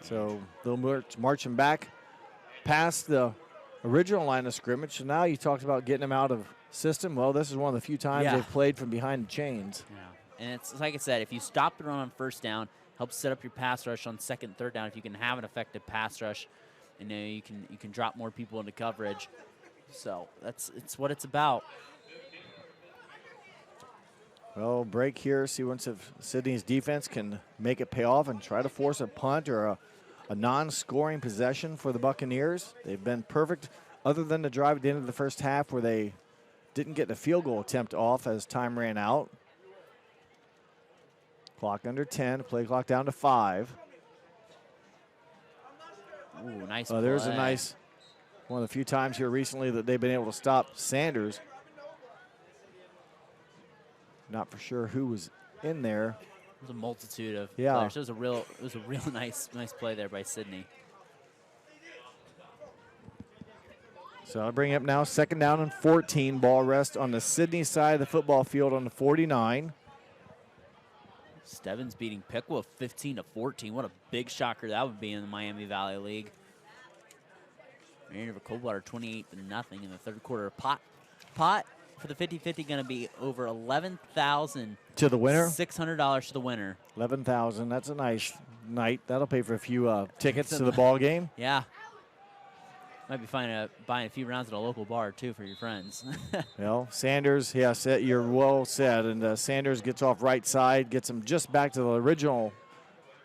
So they'll march him back past the original line of scrimmage. So now you talked about getting him out of system. Well, this is one of the few times they've played from behind the chains. Yeah. And it's like I said, if you stop the run on first down, help set up your pass rush on second, third down. If you can have an effective pass rush, you can drop more people into coverage. So it's what it's about. Well, break here. See once if Sidney's defense can make it pay off and try to force a punt or a non-scoring possession for the Buccaneers. They've been perfect other than the drive at the end of the first half where they didn't get the field goal attempt off as time ran out. Clock under 10, play clock down to 5. Ooh, nice There's play. a nice, one of the few times here recently that they've been able to stop Sanders. Not for sure who was in there. It was a multitude of players. It was a real nice play there by Sidney. So I'll bring up now 2nd down and 14. Ball rest on the Sidney side of the football field on the 49. Stebbins beating Piqua 15-14. What a big shocker that would be in the Miami Valley League. Marion Coldwater 28-0 in the third quarter. Pot for the 50-50 going to be over $11,000 to the winner. $600 to the winner. 11,000. That's a nice night. That'll pay for a few tickets to the ball game. Yeah. Might be buying a few rounds at a local bar too for your friends. Well, Sanders, you're well said. And Sanders gets off right side, gets him just back to the original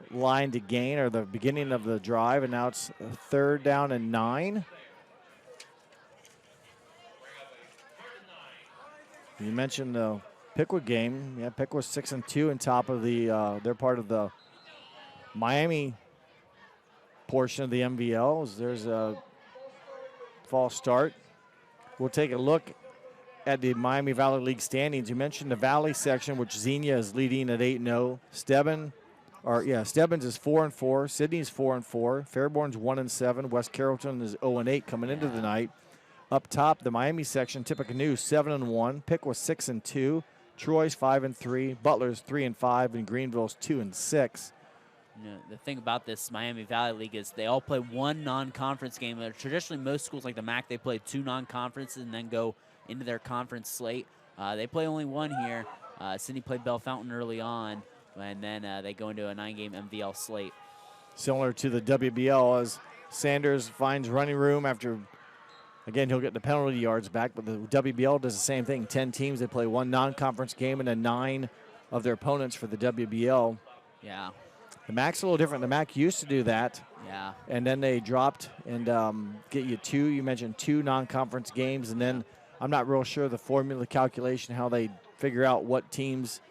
line to gain, or the beginning of the drive, and now it's 3rd down and 9. You mentioned the Piqua game. Yeah, Piqua's 6-2 on top of the, they're part of the Miami portion of the MVL. There's a false start. We'll take a look at the Miami Valley League standings. You mentioned the Valley section, which Xenia is leading at 8-0. Stebbins is 4-4. Sidney's 4-4. Fairborn's 1-7. West Carrollton is 0-8 coming into the night. Up top, the Miami section, Tippecanoe 7-1, Piqua 6-2, Troy's 5-3, Butler's 3-5, and Greenville's 2-6. The thing about this Miami Valley League is they all play one non-conference game. Traditionally, most schools like the MAC, they play 2 non-conferences and then go into their conference slate. They play only one here. Sidney played Bell Fountain early on, and then they go into a 9-game MVL slate. Similar to the WBL, as Sanders finds running room after, again, he'll get the penalty yards back, but the WBL does the same thing. 10 teams, they play one non-conference game and then 9 of their opponents for the WBL. Yeah. The MAC's a little different. The MAC used to do that. Yeah. And then they dropped and get you 2. You mentioned 2 non-conference games, and then I'm not real sure the formula calculation, how they figure out what teams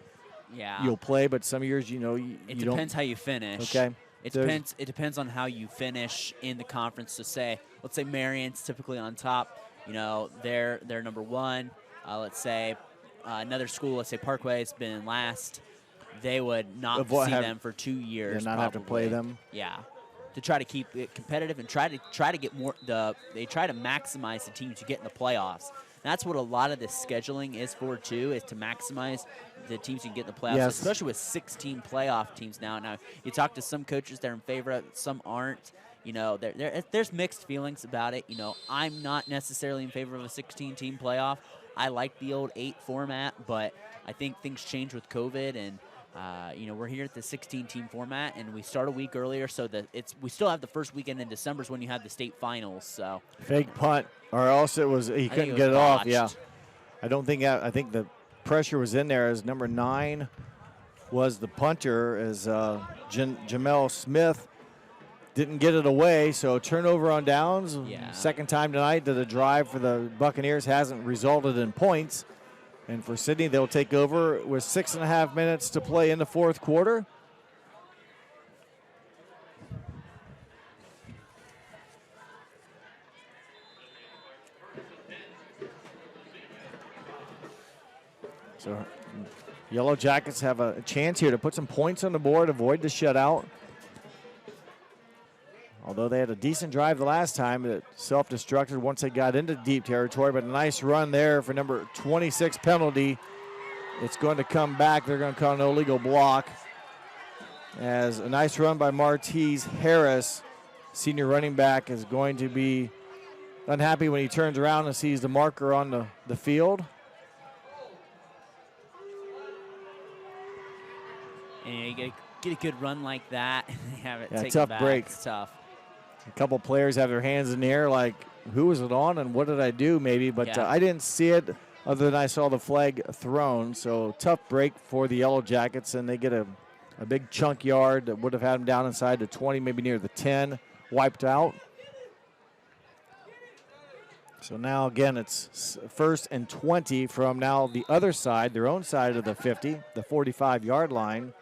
you'll play, but some years, you it depends how you finish. Okay. It depends on how you finish in the conference. So let's say Marion's typically on top. They're number 1. Let's say another school, let's say Parkway, has been in last. They would not see them for 2 years. Not have to play them. Yeah, to try to keep it competitive and try to get more. They try to maximize the teams you get in the playoffs. That's what a lot of this scheduling is for too, is to maximize the teams you can get in the playoffs, especially with 16 playoff teams now. Now you talk to some coaches, they're in favor of it, some aren't. There's mixed feelings about it. I'm not necessarily in favor of a 16-team playoff. I like the old 8 format, but I think things change with COVID, and we're here at the 16-team format, and we start a week earlier, so that we still have the first weekend in December is when you have the state finals. So fake punt, or else he couldn't get it off. Yeah, I think the pressure was in there, as number 9 was the punter, as Jamel Smith didn't get it away. So turnover on downs. Second time tonight that the drive for the Buccaneers hasn't resulted in points. And for Sidney, they'll take over with 6.5 minutes to play in the fourth quarter. So Yellow Jackets have a chance here to put some points on the board, avoid the shutout. Although they had a decent drive the last time, it self-destructed once they got into deep territory, but a nice run there for number 26 penalty. It's going to come back. They're going to call an illegal block. As a nice run by Martez Harris, senior running back, is going to be unhappy when he turns around and sees the marker on the field. And you get a good run like that and have it taken tough back. break. It's tough. A couple players have their hands in the air like, who was it on and what did I do maybe? But I didn't see it other than I saw the flag thrown. So tough break for the Yellow Jackets, and they get a big chunk yard that would have had them down inside the 20, maybe near the 10, wiped out. So now again it's 1st and 20 from now the other side, their own side of the 50, the 45-yard line.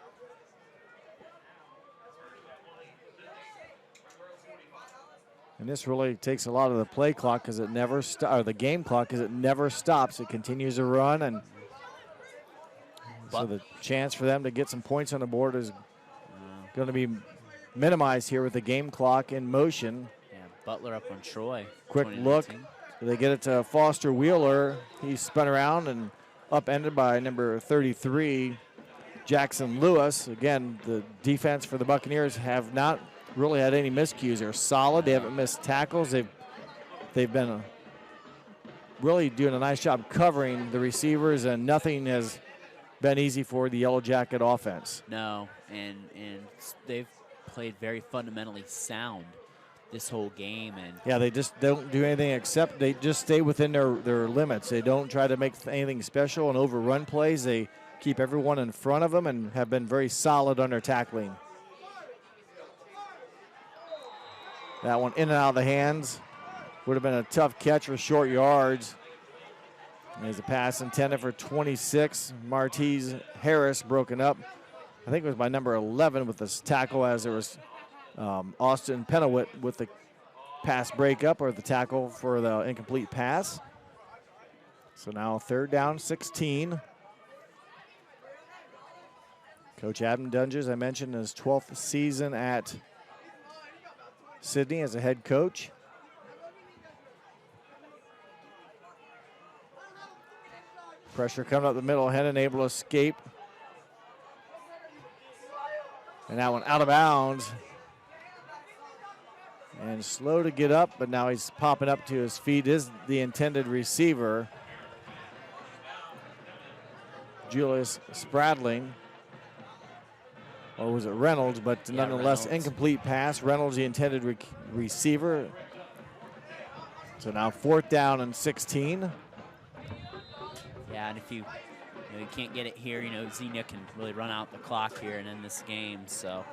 And this really takes a lot of the play clock because it never or the game clock because it never stops. It continues to run, and so the chance for them to get some points on the board is going to be minimized here with the game clock in motion. Yeah, Butler up on Troy. Quick look. They get it to Foster Wheeler. He's spun around and upended by number 33, Jackson Lewis. Again, the defense for the Buccaneers have not really had any miscues. They're solid. They haven't missed tackles. They've been really doing a nice job covering the receivers, and nothing has been easy for the Yellow Jacket offense. No, and they've played very fundamentally sound this whole game. And yeah, they just don't do anything except they just stay within their limits. They don't try to make anything special and overrun plays. They keep everyone in front of them and have been very solid on their tackling. That one in and out of the hands. Would have been a tough catch for short yards. There's a pass intended for 26. Martez Harris broken up. I think it was by number 11 with this tackle, as there was Austin Pennewitt with the pass breakup, or the tackle for the incomplete pass. So now 3rd down, 16. Coach Adam Dunges, I mentioned, his 12th season at Sidney as a head coach. Pressure coming up the middle. Hennon able to escape. And that one out of bounds. And slow to get up, but now he's popping up to his feet. Is the intended receiver, Julius Spradling. Or was it Reynolds? But nonetheless, Reynolds. incomplete pass. Reynolds, the intended receiver. So now 4th down and 16. Yeah, and if you can't get it here, Xenia can really run out the clock here and end this game. So.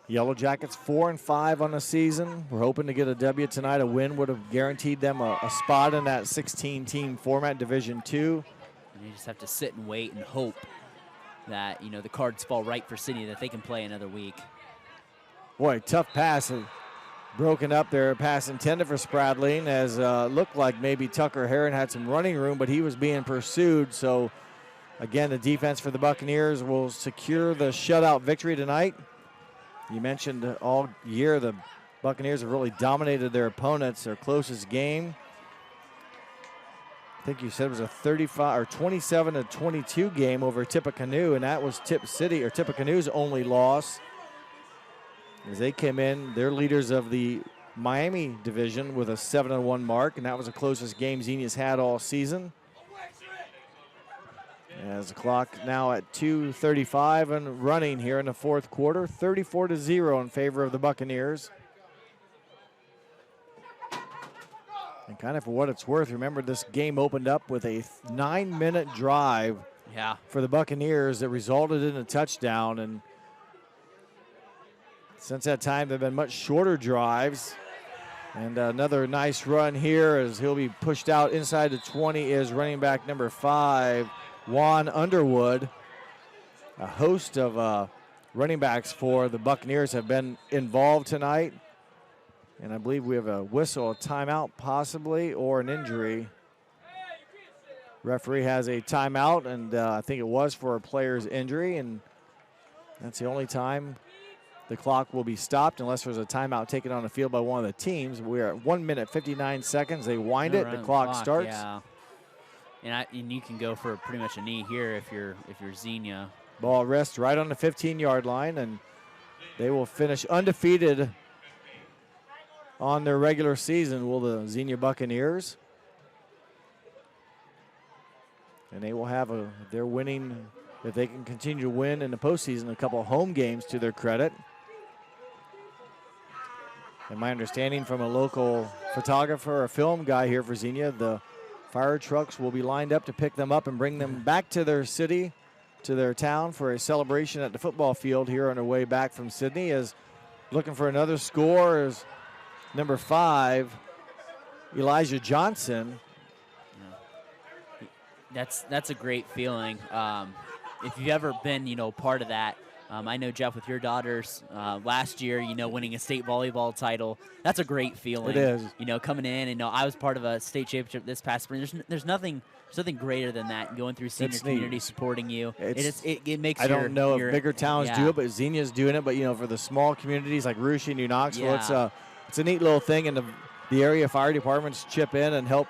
Yellow Jackets 4-5 on the season. We're hoping to get a W tonight. A win would have guaranteed them a spot in that 16-team format, Division II. And you just have to sit and wait and hope that the cards fall right for Sidney, that they can play another week. Boy, tough pass. Broken up there. Pass intended for Spradling, as looked like maybe Tucker Heron had some running room, but he was being pursued. So, again, the defense for the Buccaneers will secure the shutout victory tonight. You mentioned all year the Buccaneers have really dominated their opponents, their closest game. I think you said it was a 35 or 27-22 game over Tippecanoe, and that was Tippecanoe's only loss. As they came in, they're leaders of the Miami division with a 7-1 mark, and that was the closest game Xenia's had all season. As the clock now at 2:35 and running here in the 4th quarter, 34-0 in favor of the Buccaneers. And kind of for what it's worth, remember this game opened up with a 9-minute drive for the Buccaneers that resulted in a touchdown. And since that time, there have been much shorter drives. And another nice run here as he'll be pushed out inside the 20 is running back number 5, Juan Underwood. A host of running backs for the Buccaneers have been involved tonight. And I believe we have a whistle, a timeout possibly, or an injury. Referee has a timeout, and I think it was for a player's injury, and that's the only time the clock will be stopped unless there's a timeout taken on the field by one of the teams. We're at 1 minute, 59 seconds. They wind it, the clock starts. Yeah. And you can go for pretty much a knee here if you're Xenia. Ball rests right on the 15-yard line, and they will finish undefeated on their regular season, will the Xenia Buccaneers. And they will have they're winning, if they can continue to win in the postseason, a couple of home games to their credit. And my understanding from a local photographer, a film guy here for Xenia, the fire trucks will be lined up to pick them up and bring them back to their city, to their town, for a celebration at the football field here on their way back from Sidney. As looking for another score is number 5, Elijah Johnson. That's a great feeling. If you've ever been, part of that, I know, Jeff, with your daughters last year, winning a state volleyball title, that's a great feeling. It is. Coming in, and I was part of a state championship this past spring. There's nothing greater than that. Going through senior community supporting you, it makes. I don't know if bigger towns do it, but Xenia's doing it. But for the small communities like Russia, New Knoxville, it's a neat little thing, and the area fire departments chip in and help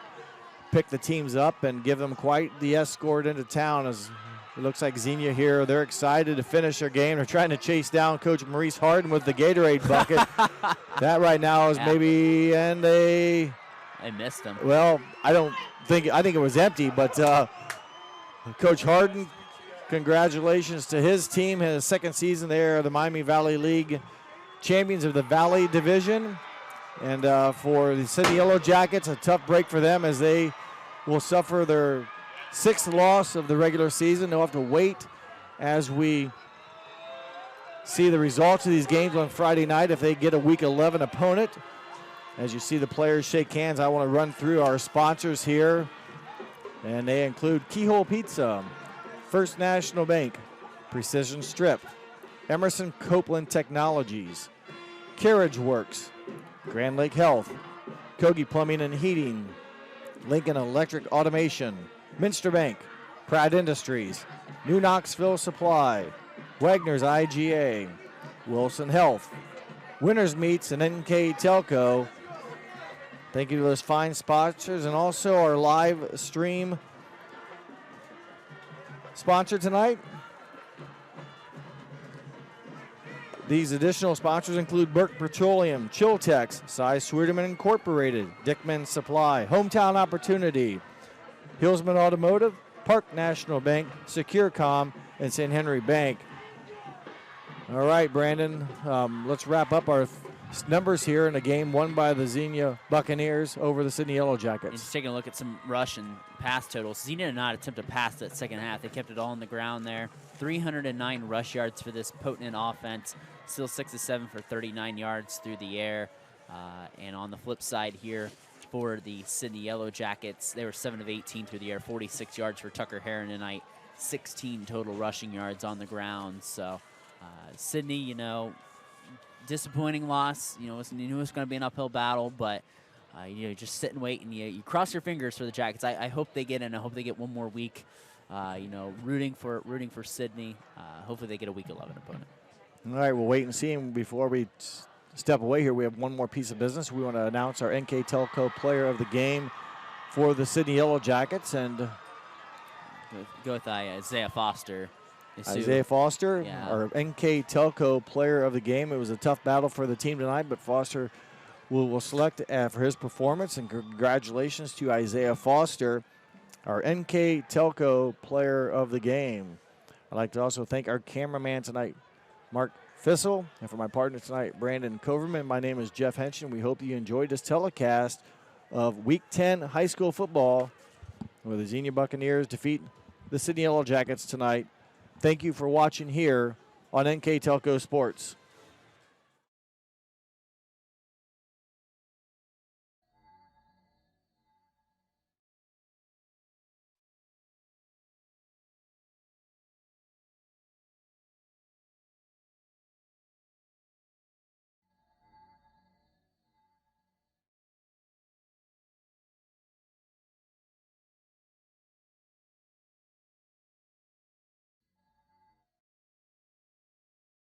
pick the teams up and give them quite the escort into town. As it looks like Xenia here, they're excited to finish their game. They're trying to chase down Coach Maurice Harden with the Gatorade bucket. That right now is maybe, and they missed him. Well, I think it was empty, but Coach Harden, congratulations to his team. His second season there, the Miami Valley League champions of the Valley Division. And for the Sidney Yellow Jackets, a tough break for them as they will suffer their 6th loss of the regular season. They'll have to wait as we see the results of these games on Friday night if they get a Week 11 opponent. As you see the players shake hands, I want to run through our sponsors here. And they include Keyhole Pizza, First National Bank, Precision Strip, Emerson Copeland Technologies, Carriage Works, Grand Lake Health, Kogi Plumbing and Heating, Lincoln Electric Automation, Minster Bank, Pratt Industries, New Knoxville Supply, Wagner's IGA, Wilson Health, Winners Meats, and NKTelco. Thank you to those fine sponsors, and also our live stream sponsor tonight. These additional sponsors include Burke Petroleum, Chiltex, Cy Sweeterman Incorporated, Dickman Supply, Hometown Opportunity, Hillsman Automotive, Park National Bank, SecureCom, and St. Henry Bank. All right, Brandon, let's wrap up our numbers here in a game won by the Xenia Buccaneers over the Sidney Yellow Jackets. Just taking a look at some rush and pass totals. Xenia did not attempt to pass that second half. They kept it all on the ground there. 309 rush yards for this potent offense. Still 6 of 7 for 39 yards through the air. And on the flip side here for the Sidney Yellow Jackets, they were 7 of 18 through the air, 46 yards for Tucker Heron tonight, 16 total rushing yards on the ground. So Sidney, you know, disappointing loss. You know, you knew it was going to be an uphill battle, but you know, just sit and wait, and you cross your fingers for the Jackets. I hope they get in. I hope they get one more week. You know, rooting for Sidney. Hopefully they get a Week 11 opponent. All right, we'll wait and see. And before we step away here, we have one more piece of business. We want to announce our NKTelco Player of the Game for the Sidney Yellow Jackets, and go with Isaiah Foster. Isaiah Foster, yeah, our NKTelco Player of the Game. It was a tough battle for the team tonight, but Foster will select for his performance, and congratulations to Isaiah Foster, our NKTelco Player of the Game. I'd like to also thank our cameraman tonight, Mark Fissel, and for my partner tonight, Brandon Coverman. My name is Jeff Henshin. We hope you enjoyed this telecast of Week 10 high school football, where the Xenia Buccaneers defeat the Sidney Yellow Jackets tonight. Thank you for watching here on NKTelco Sports.